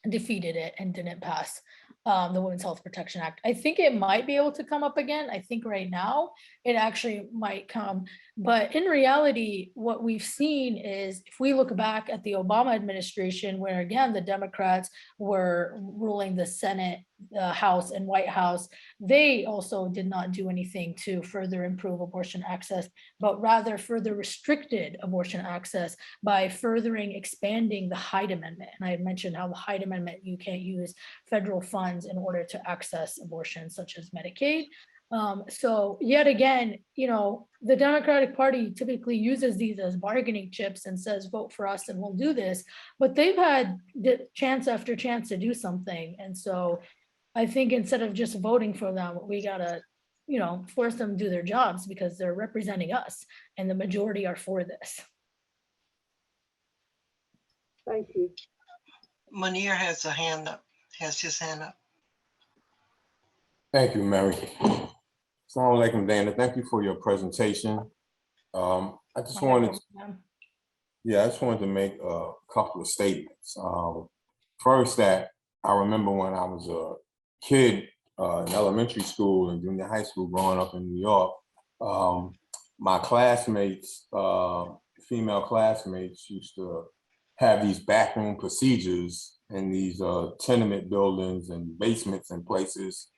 defeated it and didn't pass the Women's Health Protection Act. I think it might be able to come up again. I think right now it actually might come. But in reality, what we've seen is if we look back at the Obama administration, where again, the Democrats were ruling the Senate, the House and White House, they also did not do anything to further improve abortion access, but rather further restricted abortion access by furthering expanding the Hyde Amendment. And I had mentioned how the Hyde Amendment, you can't use federal funds in order to access abortion, such as Medicaid. So yet again, the Democratic Party typically uses these as bargaining chips and says, vote for us and we'll do this, but they've had chance after chance to do something. And so I think instead of just voting for them, we gotta, force them to do their jobs because they're representing us and the majority are for this. Thank you. Munir has his hand up. Thank you, Mary. Assalamu alaikum, Dana. Thank you for your presentation. I just wanted to make a couple of statements. First, that I remember when I was a kid in elementary school and junior high school growing up in New York, my classmates, female classmates, used to have these backroom procedures in these tenement buildings and basements and places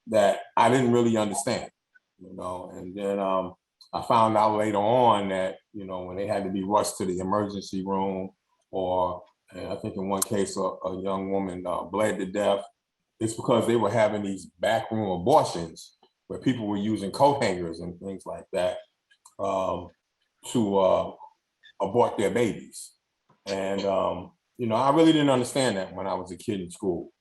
that I didn't really understand, and then I found out later on that, when they had to be rushed to the emergency room, or I think in one case, a young woman bled to death, it's because they were having these backroom abortions where people were using coat hangers and things like that to abort their babies. And, I really didn't understand that when I was a kid in school.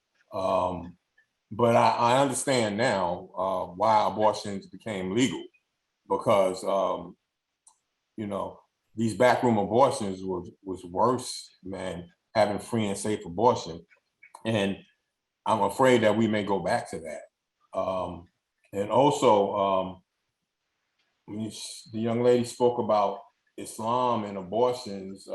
But I understand now why abortions became legal, because, these backroom abortions was worse than having free and safe abortion. And I'm afraid that we may go back to that. And also, the young lady spoke about Islam and abortions.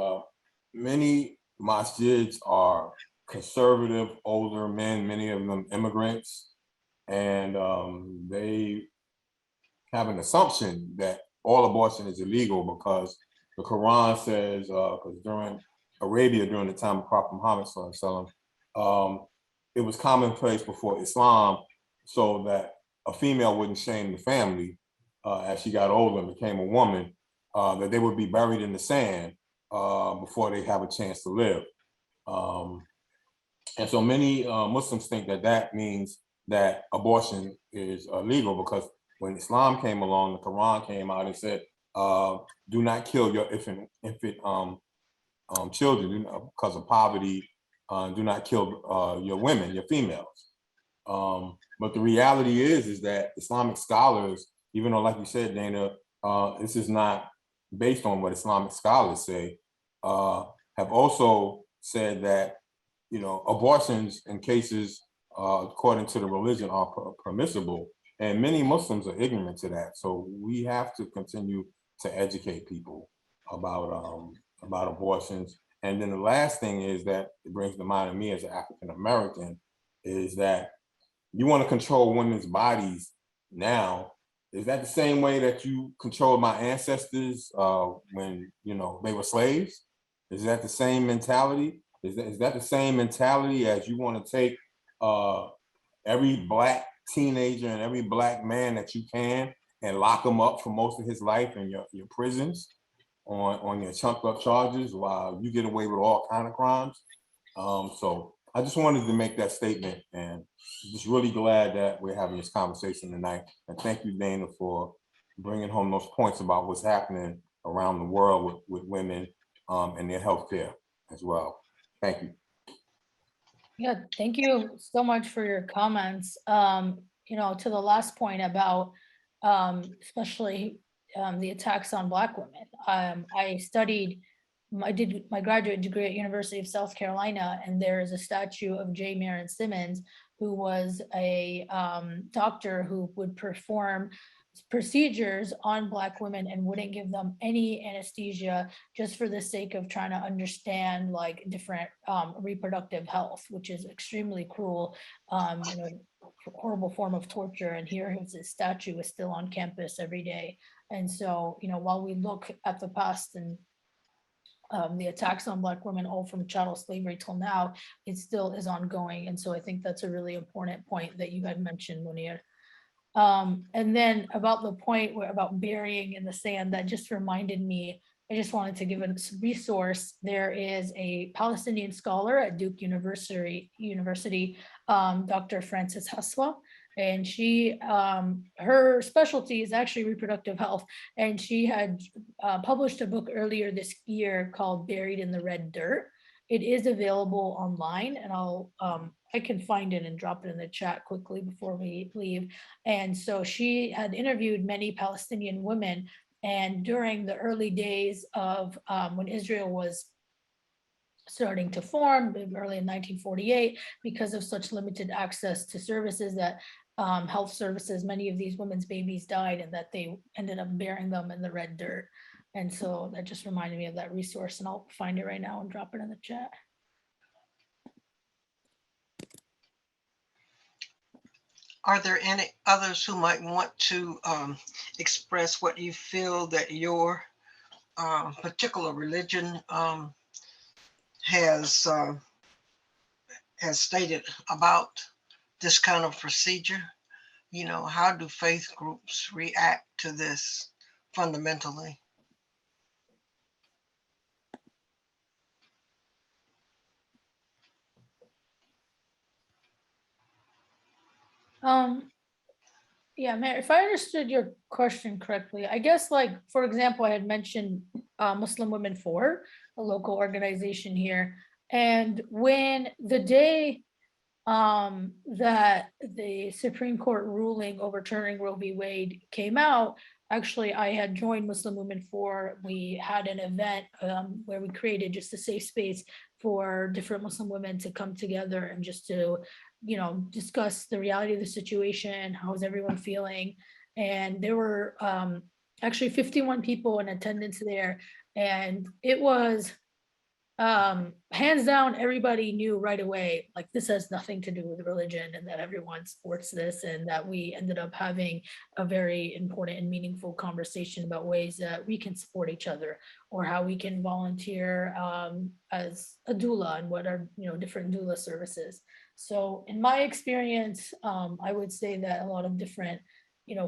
Many masjids are conservative, older men, many of them immigrants, and they have an assumption that all abortion is illegal because the Quran says, because during Arabia, during the time of Prophet Muhammad sallallahu alaihi wasallam, it was commonplace before Islam, so that a female wouldn't shame the family as she got older and became a woman, that they would be buried in the sand before they have a chance to live. And so many Muslims think that means that abortion is illegal, because when Islam came along, the Quran came out and said, do not kill your infant children because of poverty. Do not kill your women, your females. But the reality is that Islamic scholars, even though, like you said, Dana, this is not based on what Islamic scholars say, have also said that, abortions in cases according to the religion are permissible, and many Muslims are ignorant to that. So we have to continue to educate people about abortions. And then the last thing is that it brings to mind of me as an African American is that you want to control women's bodies now. Is that the same way that you controlled my ancestors when they were slaves? Is that the same mentality? Is that the same mentality as you want to take every Black teenager and every Black man that you can and lock him up for most of his life in your prisons on your chunked up charges while you get away with all kind of crimes? So I just wanted to make that statement, and just really glad that we're having this conversation tonight. And thank you, Dana, for bringing home those points about what's happening around the world with women and their healthcare as well. Thank you. Yeah, thank you so much for your comments. To the last point about especially the attacks on Black women. I studied I did my graduate degree at University of South Carolina, and there is a statue of J. Marion Simmons, who was a doctor who would perform procedures on Black women and wouldn't give them any anesthesia, just for the sake of trying to understand like different reproductive health, which is extremely cruel, horrible form of torture. And here his statue is still on campus every day. And so, while we look at the past and the attacks on Black women, all from chattel slavery till now, it still is ongoing. And so I think that's a really important point that you had mentioned, Munir. And then about the point about burying in the sand, that just reminded me, I just wanted to give a resource. There is a Palestinian scholar at Duke University, Dr. Frances Haswa, and she, her specialty is actually reproductive health. And she had published a book earlier this year called Buried in the Red Dirt. It is available online, and I can find it and drop it in the chat quickly before we leave. And so she had interviewed many Palestinian women, and during the early days of when Israel was starting to form, early in 1948, because of such limited access to services, that health services, many of these women's babies died, and that they ended up burying them in the red dirt. And so that just reminded me of that resource, and I'll find it right now and drop it in the chat. Are there any others who might want to express what you feel that your particular religion has stated about this kind of procedure? How do faith groups react to this fundamentally? Yeah, Mayor, if I understood your question correctly, I guess, like, for example, I had mentioned Muslim Women for, a local organization here. And when the day that the Supreme Court ruling overturning Roe v. Wade came out, actually, I had joined Muslim Women for. We had an event where we created just a safe space for different Muslim women to come together and just to, discuss the reality of the situation. How's everyone feeling? And there were actually 51 people in attendance there. And it was hands down, everybody knew right away, like, this has nothing to do with religion, and that everyone supports this, and that we ended up having a very important and meaningful conversation about ways that we can support each other, or how we can volunteer as a doula, and what are different doula services. So in my experience, I would say that a lot of different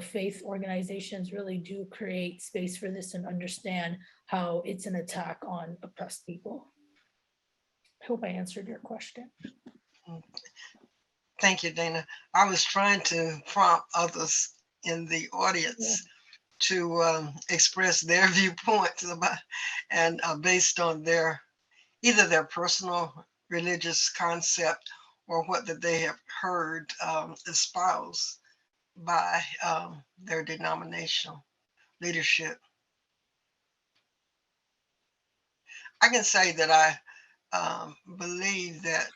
faith organizations really do create space for this and understand how it's an attack on oppressed people. I hope I answered your question. Thank you, Dana. I was trying to prompt others in the audience to express their viewpoints about, and based on either their personal religious concept or what that they have heard espoused by their denominational leadership. I can say that I believe that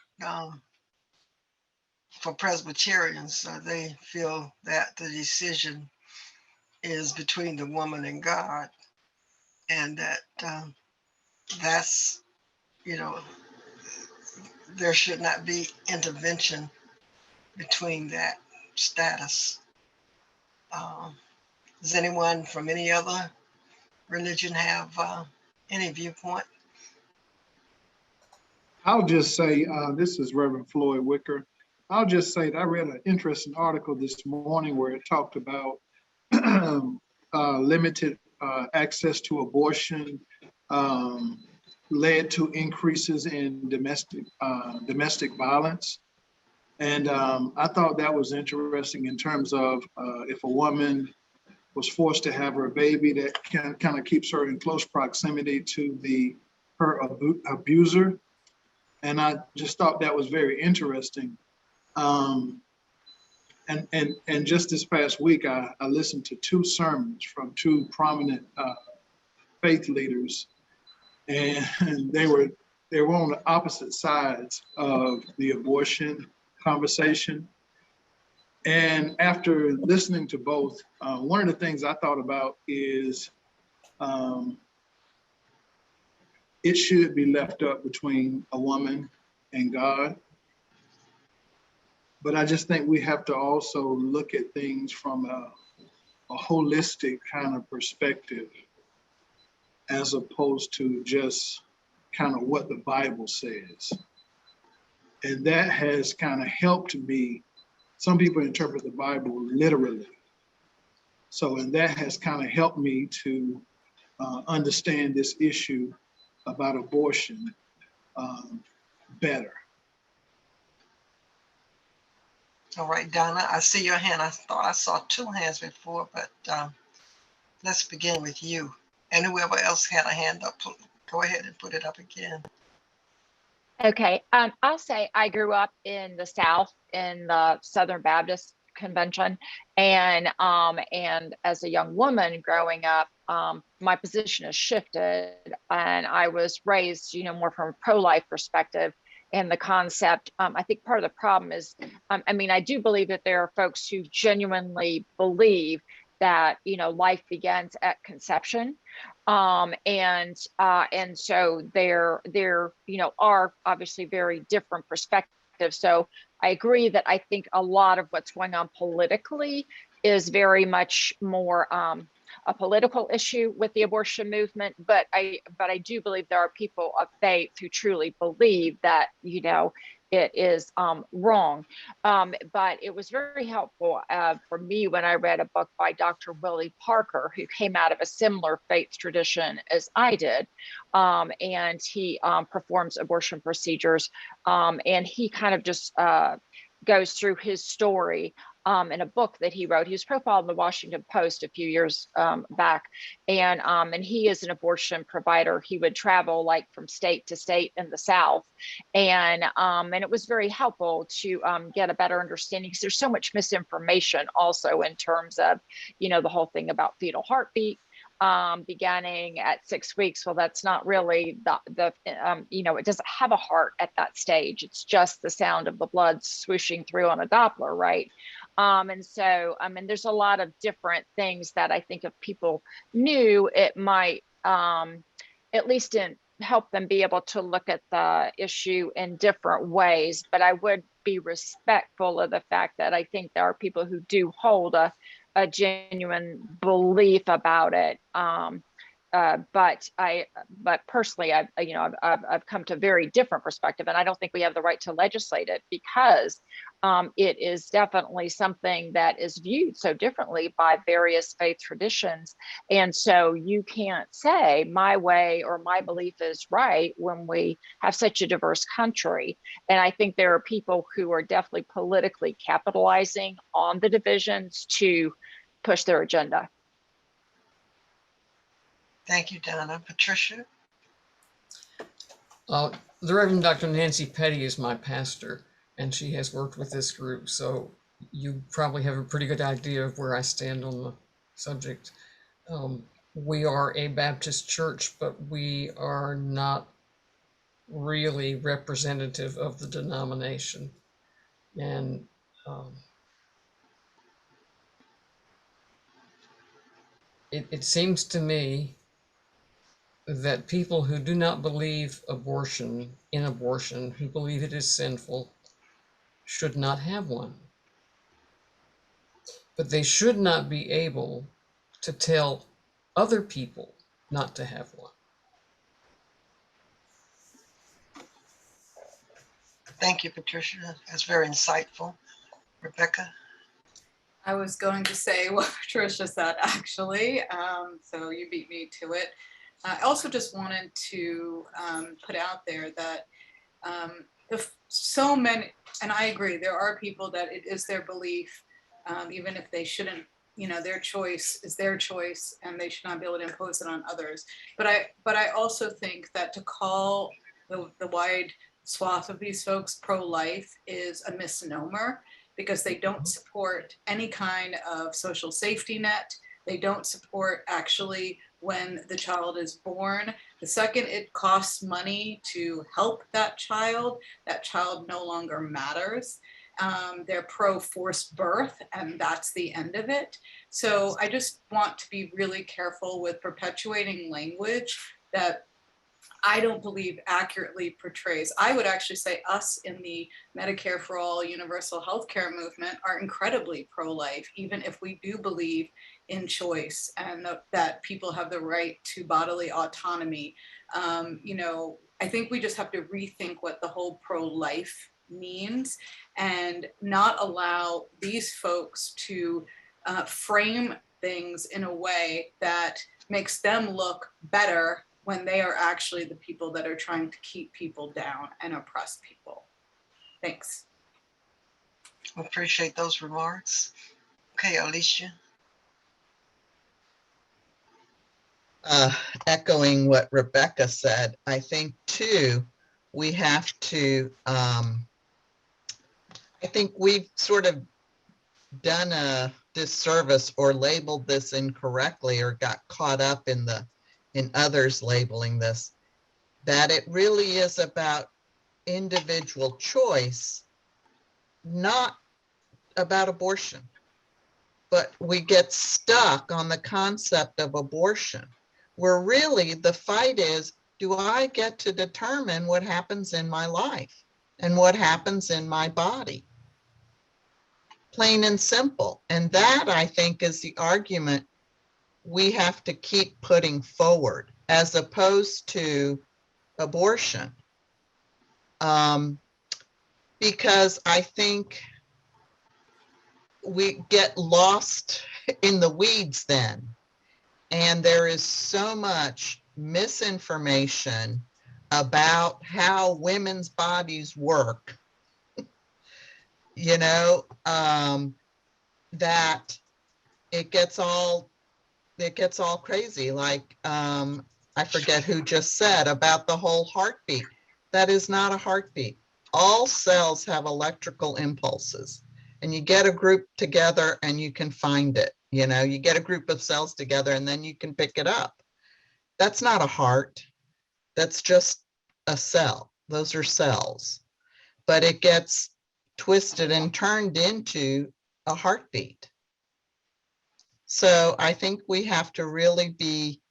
for Presbyterians, they feel that the decision is between the woman and God, and that that's, there should not be intervention between that status. Does anyone from any other religion have any viewpoint? I'll just say, this is Reverend Floyd Wicker. I'll just say that I read an interesting article this morning where it talked about limited access to abortion led to increases in domestic violence. And I thought that was interesting in terms of if a woman was forced to have her baby, that kind of keeps her in close proximity to her abuser. And I just thought that was very interesting. And just this past week, I listened to two sermons from two prominent faith leaders. and they were on the opposite sides of the abortion conversation. And after listening to both, one of the things I thought about is it should be left up between a woman and God. But I just think we have to also look at things from a holistic kind of perspective, as opposed to just kind of what the Bible says. And that has kind of helped me. Some people interpret the Bible literally. And that has kind of helped me to understand this issue about abortion better. All right, Donna, I see your hand. I thought I saw two hands before, but let's begin with you. And whoever else had a hand up, go ahead and put it up again. Okay, I'll say I grew up in the South in the Southern Baptist Convention, and as a young woman growing up, my position has shifted, and I was raised, more from a pro-life perspective. And the concept, I think part of the problem is, I do believe that there are folks who genuinely believe that life begins at conception, and so there are obviously very different perspectives. So I agree that I think a lot of what's going on politically is very much more a political issue with the abortion movement, but I do believe there are people of faith who truly believe that it is wrong. But it was very helpful for me when I read a book by Dr. Willie Parker, who came out of a similar faith tradition as I did, and he performs abortion procedures, and he kind of just goes through his story in a book that he wrote. He was profiled in the Washington Post a few years back, and he is an abortion provider. He would travel like from state to state in the South, and it was very helpful to get a better understanding, because there's so much misinformation also in terms of the whole thing about fetal heartbeat beginning at 6 weeks. Well, that's not really the it doesn't have a heart at that stage. It's just the sound of the blood swooshing through on a Doppler, right? And so, there's a lot of different things that I think if people knew, it might at least help them be able to look at the issue in different ways. But I would be respectful of the fact that I think there are people who do hold a genuine belief about it. But personally, I've come to a very different perspective, and I don't think we have the right to legislate it, because it is definitely something that is viewed so differently by various faith traditions. And so you can't say my way or my belief is right when we have such a diverse country. And I think there are people who are definitely politically capitalizing on the divisions to push their agenda. Thank you, Donna. Patricia? The Reverend Dr. Nancy Petty is my pastor, and she has worked with this group, so you probably have a pretty good idea of where I stand on the subject. We are a Baptist church, but we are not really representative of the denomination. And it seems to me that people who do not believe in abortion, who believe it is sinful, should not have one. But they should not be able to tell other people not to have one. Thank you, Patricia. That's very insightful. Rebecca? I was going to say what Patricia said, actually, so you beat me to it. I also just wanted to put out there that if so many, and I agree, there are people that it is their belief, even if they shouldn't, their choice is their choice, and they should not be able to impose it on others. But I also think that to call the wide swath of these folks pro-life is a misnomer, because they don't support any kind of social safety net. They don't support actually when the child is born, The second it costs money to help that child no longer matters. They're pro forced birth, and that's the end of it. So I just want to be really careful with perpetuating language that I don't believe accurately portrays. I would actually say us in the Medicare for All universal healthcare movement are incredibly pro-life, even if we do believe in choice and that people have the right to bodily autonomy. You know, I think we just have to rethink what the whole pro-life means and not allow these folks to frame things in a way that makes them look better when they are actually the people that are trying to keep people down and oppress people. Thanks. Appreciate those remarks. Okay, Alicia. Echoing what Rebecca said, I think too, we have to, I think we've sort of done a disservice or labeled this incorrectly or got caught up in others labeling this, that it really is about individual choice, not about abortion. But we get stuck on the concept of abortion, where really the fight is, do I get to determine what happens in my life and what happens in my body? Plain and simple. And that, I think, is the argument we have to keep putting forward as opposed to abortion. Because I think we get lost in the weeds then. And there is so much misinformation about how women's bodies work, you know, that it gets all crazy. Like, I forget who just said about the whole heartbeat. That is not a heartbeat. All cells have electrical impulses, and you get a group together and you can find it. You know, you get a group of cells together and then you can pick it up. That's not a heart. That's just a cell. Those are cells. But it gets twisted and turned into a heartbeat. So I think we have to really be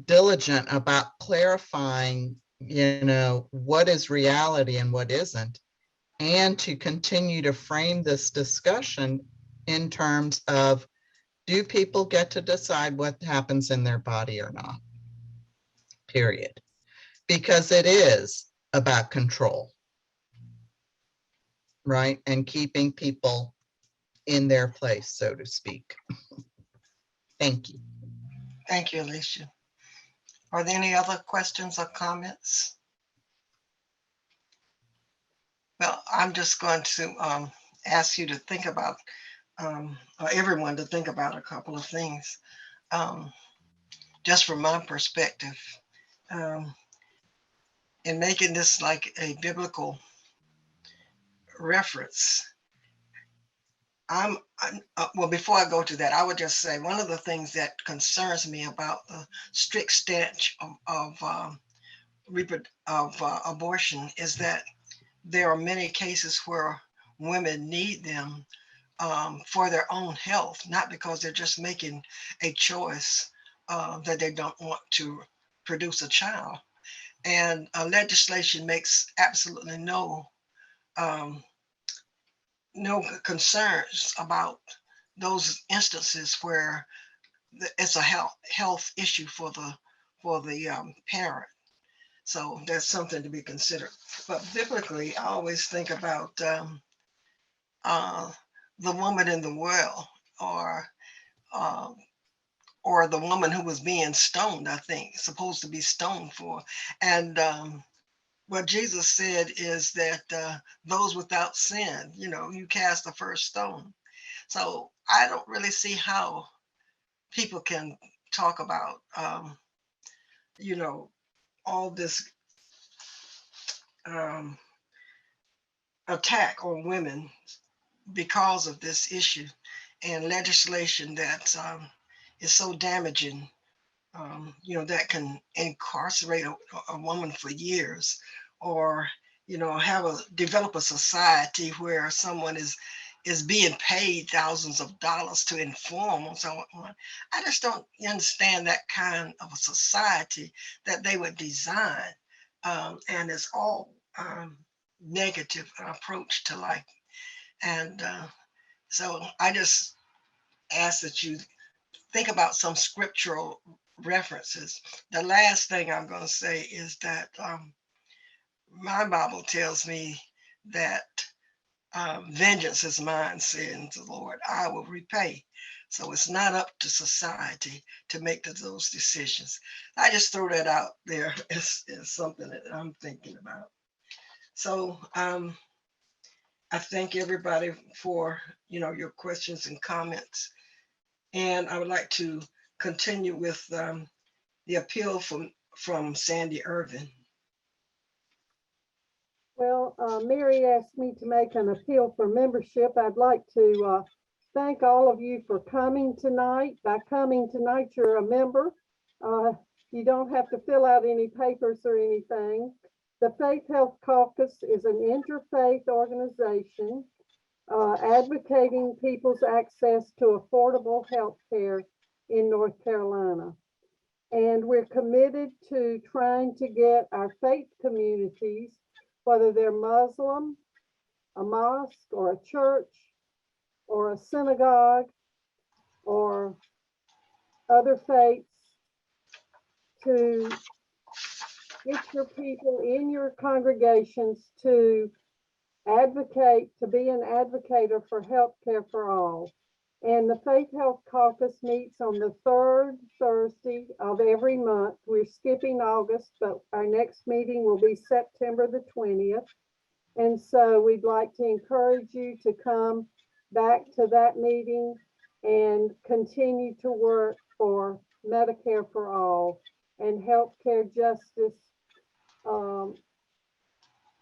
diligent about clarifying, you know, what is reality and what isn't, and to continue to frame this discussion in terms of, do people get to decide what happens in their body or not? Period. Because it is about control, right? And keeping people in their place, so to speak. Thank you. Thank you, Alicia. Are there any other questions or comments? Well, I'm just going to ask you to think about, or everyone to think about a couple of things. Just from my perspective, in making this like a biblical reference, well, before I go to that, I would just say one of the things that concerns me about the strict stance of abortion is that there are many cases where women need them for their own health, not because they're just making a choice that they don't want to produce a child. And legislation makes absolutely no concerns about those instances where it's a health issue for the parent. So that's something to be considered. But biblically, I always think about the woman in the well, or the woman who was being stoned, I think, supposed to be stoned for. And what Jesus said is that those without sin, you know, you cast the first stone. So I don't really see how people can talk about, you know, all this attack on women because of this issue and legislation that is so damaging that can incarcerate a woman for years, or develop a society where someone is being paid thousands of dollars to inform on someone. I just don't understand that kind of a society that they would design, and it's all negative approach to life. And so I just ask that you think about some scriptural references. The last thing I'm going to say is that my Bible tells me that vengeance is mine, says the Lord, I will repay. So it's not up to society to make those decisions. I just throw that out there as something that I'm thinking about. So I thank everybody for your questions and comments. And I would like to continue with the appeal from Sandy Irvin. Well, Mary asked me to make an appeal for membership. I'd like to thank all of you for coming tonight. By coming tonight, you're a member. You don't have to fill out any papers or anything. The Faith Health Caucus is an interfaith organization advocating people's access to affordable health care in North Carolina. And we're committed to trying to get our faith communities, whether they're Muslim, a mosque, or a church, or a synagogue, or other faiths, to get your people in your congregations to advocate, to be an advocator for health care for all. And the Faith Health Caucus meets on the third Thursday of every month. We're skipping August, but our next meeting will be September the 20th. And so we'd like to encourage you to come back to that meeting and continue to work for Medicare for all and healthcare justice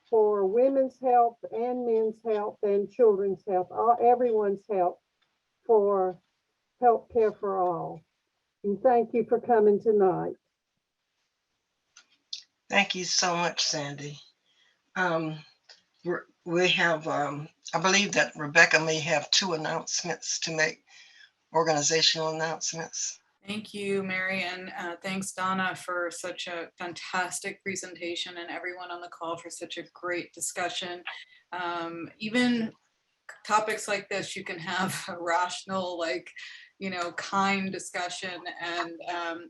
for women's health and men's health and children's health, everyone's health, for healthcare for all. And thank you for coming tonight. Thank you so much, Sandy. We have, I believe that Rebecca may have 2 announcements to make, organizational announcements. Thank you, Mary, and thanks, Donna, for such a fantastic presentation, and everyone on the call for such a great discussion. Even topics like this, you can have a rational, kind discussion, and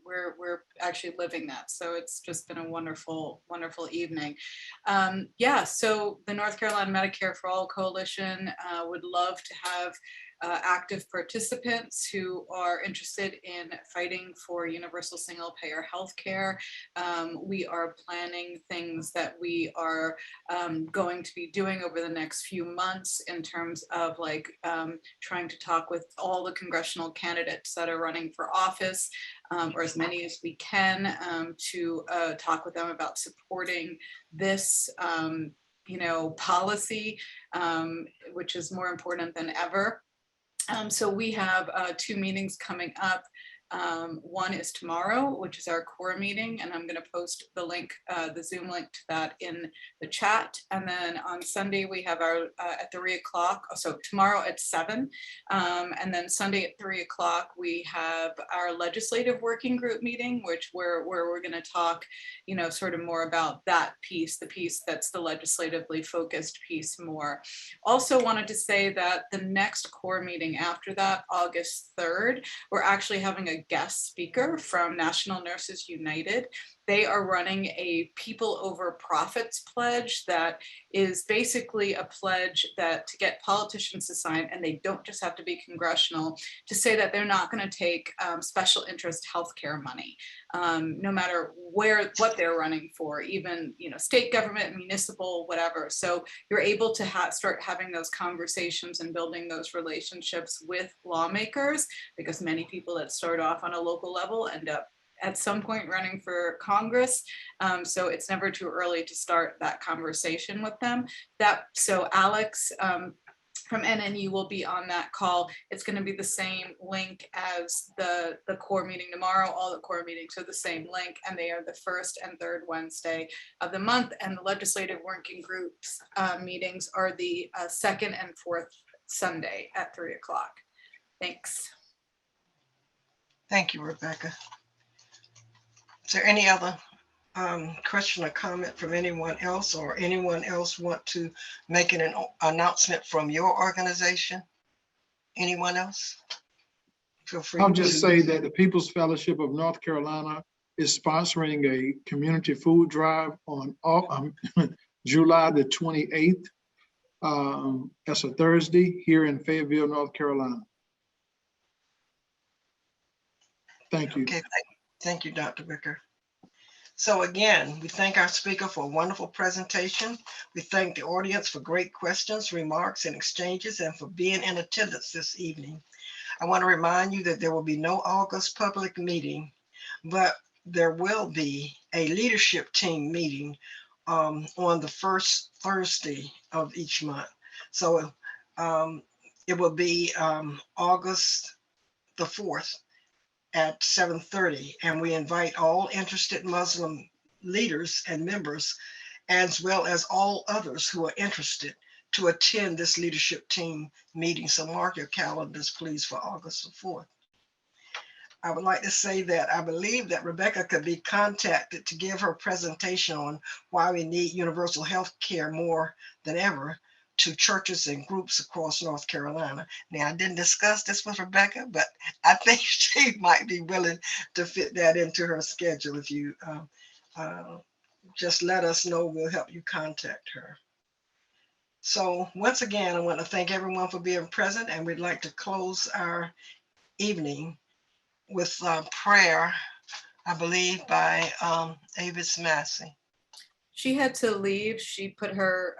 we're actually living that. So it's just been a wonderful, wonderful evening. So the North Carolina Medicare for All Coalition would love to have active participants who are interested in fighting for universal single payer healthcare. We are planning things that we are going to be doing over the next few months in terms of trying to talk with all the congressional candidates that are running for office, or as many as we can, to talk with them about supporting this policy, which is more important than ever. So we have 2 meetings coming up. One is tomorrow, which is our core meeting, and I'm going to post the link, the Zoom link to that in the chat. And then on Sunday, we have our at 3 o'clock, so tomorrow at 7. And then Sunday at 3 o'clock, we have our legislative working group meeting, where we're going to talk, sort of more about that piece, the piece that's the legislatively focused piece more. Also wanted to say that the next core meeting after that, August 3rd, we're actually having a guest speaker from National Nurses United. They are running a People Over Profits pledge that is basically a pledge that to get politicians to sign, and they don't just have to be congressional, to say that they're not going to take special interest healthcare money, no matter what they're running for, even state government, municipal, whatever. So you're able to start having those conversations and building those relationships with lawmakers, because many people that start off on a local level end up at some point running for Congress. So it's never too early to start that conversation with them. So Alex from NNU will be on that call. It's going to be the same link as the core meeting tomorrow. All the core meetings are the same link, and they are the first and third Wednesday of the month. And the legislative working groups meetings are the second and fourth Sunday at 3 o'clock. Thanks. Thank you, Rebecca. Is there any other question or comment from anyone else, or anyone else want to make an announcement from your organization? Anyone else? Feel free. I'll just say that the People's Fellowship of North Carolina is sponsoring a community food drive on July the 28th. That's a Thursday here in Fayetteville, North Carolina. Thank you. Okay, thank you, Dr. Wicker. So again, we thank our speaker for a wonderful presentation. We thank the audience for great questions, remarks, and exchanges, and for being in attendance this evening. I want to remind you that there will be no August public meeting, but there will be a leadership team meeting on the first Thursday of each month. So it will be August the 4th. At 7:30, and we invite all interested Muslim leaders and members, as well as all others who are interested, to attend this leadership team meeting. So mark your calendars, please, for August the 4th. I would like to say that I believe that Rebecca could be contacted to give her presentation on why we need universal health care more than ever to churches and groups across North Carolina. Now, I didn't discuss this with Rebecca, but I think she might be willing to fit that into her schedule. If you just let us know, we'll help you contact her. So once again, I want to thank everyone for being present, and we'd like to close our evening with prayer, I believe, by Avis Massey. She had to leave. She put her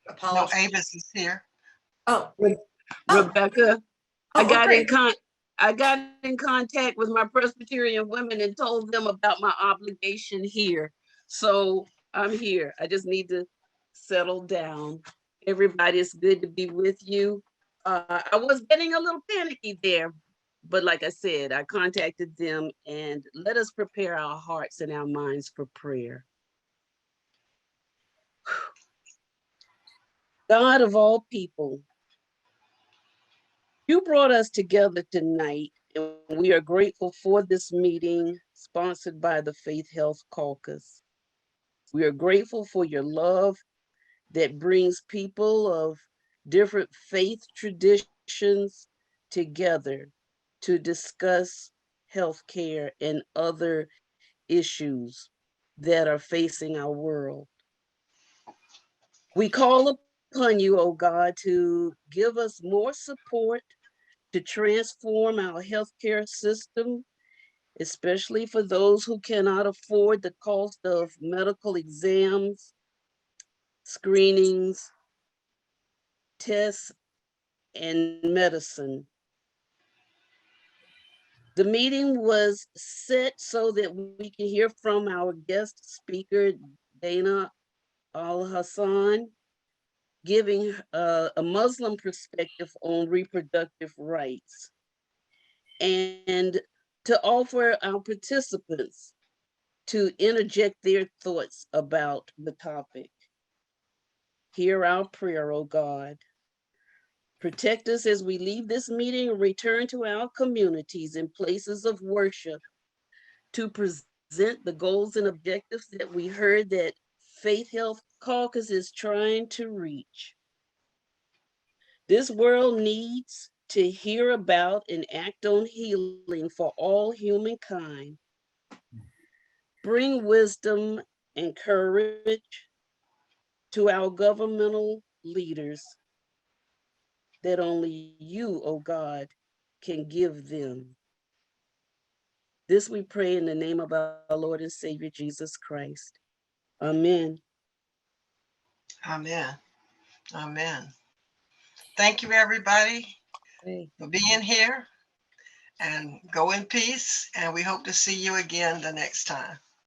apology. No, Avis is here. Oh, Rebecca, I got great. in contact with my Presbyterian women and told them about my obligation here. So I'm here. I just need to settle down. Everybody, it's good to be with you. I was getting a little panicky there, but like I said, I contacted them, and let us prepare our hearts and our minds for prayer. God of all people, you brought us together tonight, and we are grateful for this meeting sponsored by the Faith Health Caucus. We are grateful for your love that brings people of different faith traditions together to discuss healthcare and other issues that are facing our world. We call upon you, oh God, to give us more support to transform our healthcare system, especially for those who cannot afford the cost of medical exams, screenings, tests, and medicine. The meeting was set so that we can hear from our guest speaker, Dana Al-Hassan, giving a Muslim perspective on reproductive rights, and to offer our participants to interject their thoughts about the topic. Hear our prayer, O God. Protect us as we leave this meeting and return to our communities and places of worship to present the goals and objectives that we heard that Faith Health Caucus is trying to reach. This world needs to hear about and act on healing for all humankind. Bring wisdom and courage to our governmental leaders that only you, oh God, can give them. This we pray in the name of our Lord and Savior, Jesus Christ. Amen. Amen. Amen. Thank you, everybody, for being here, and go in peace. And we hope to see you again the next time.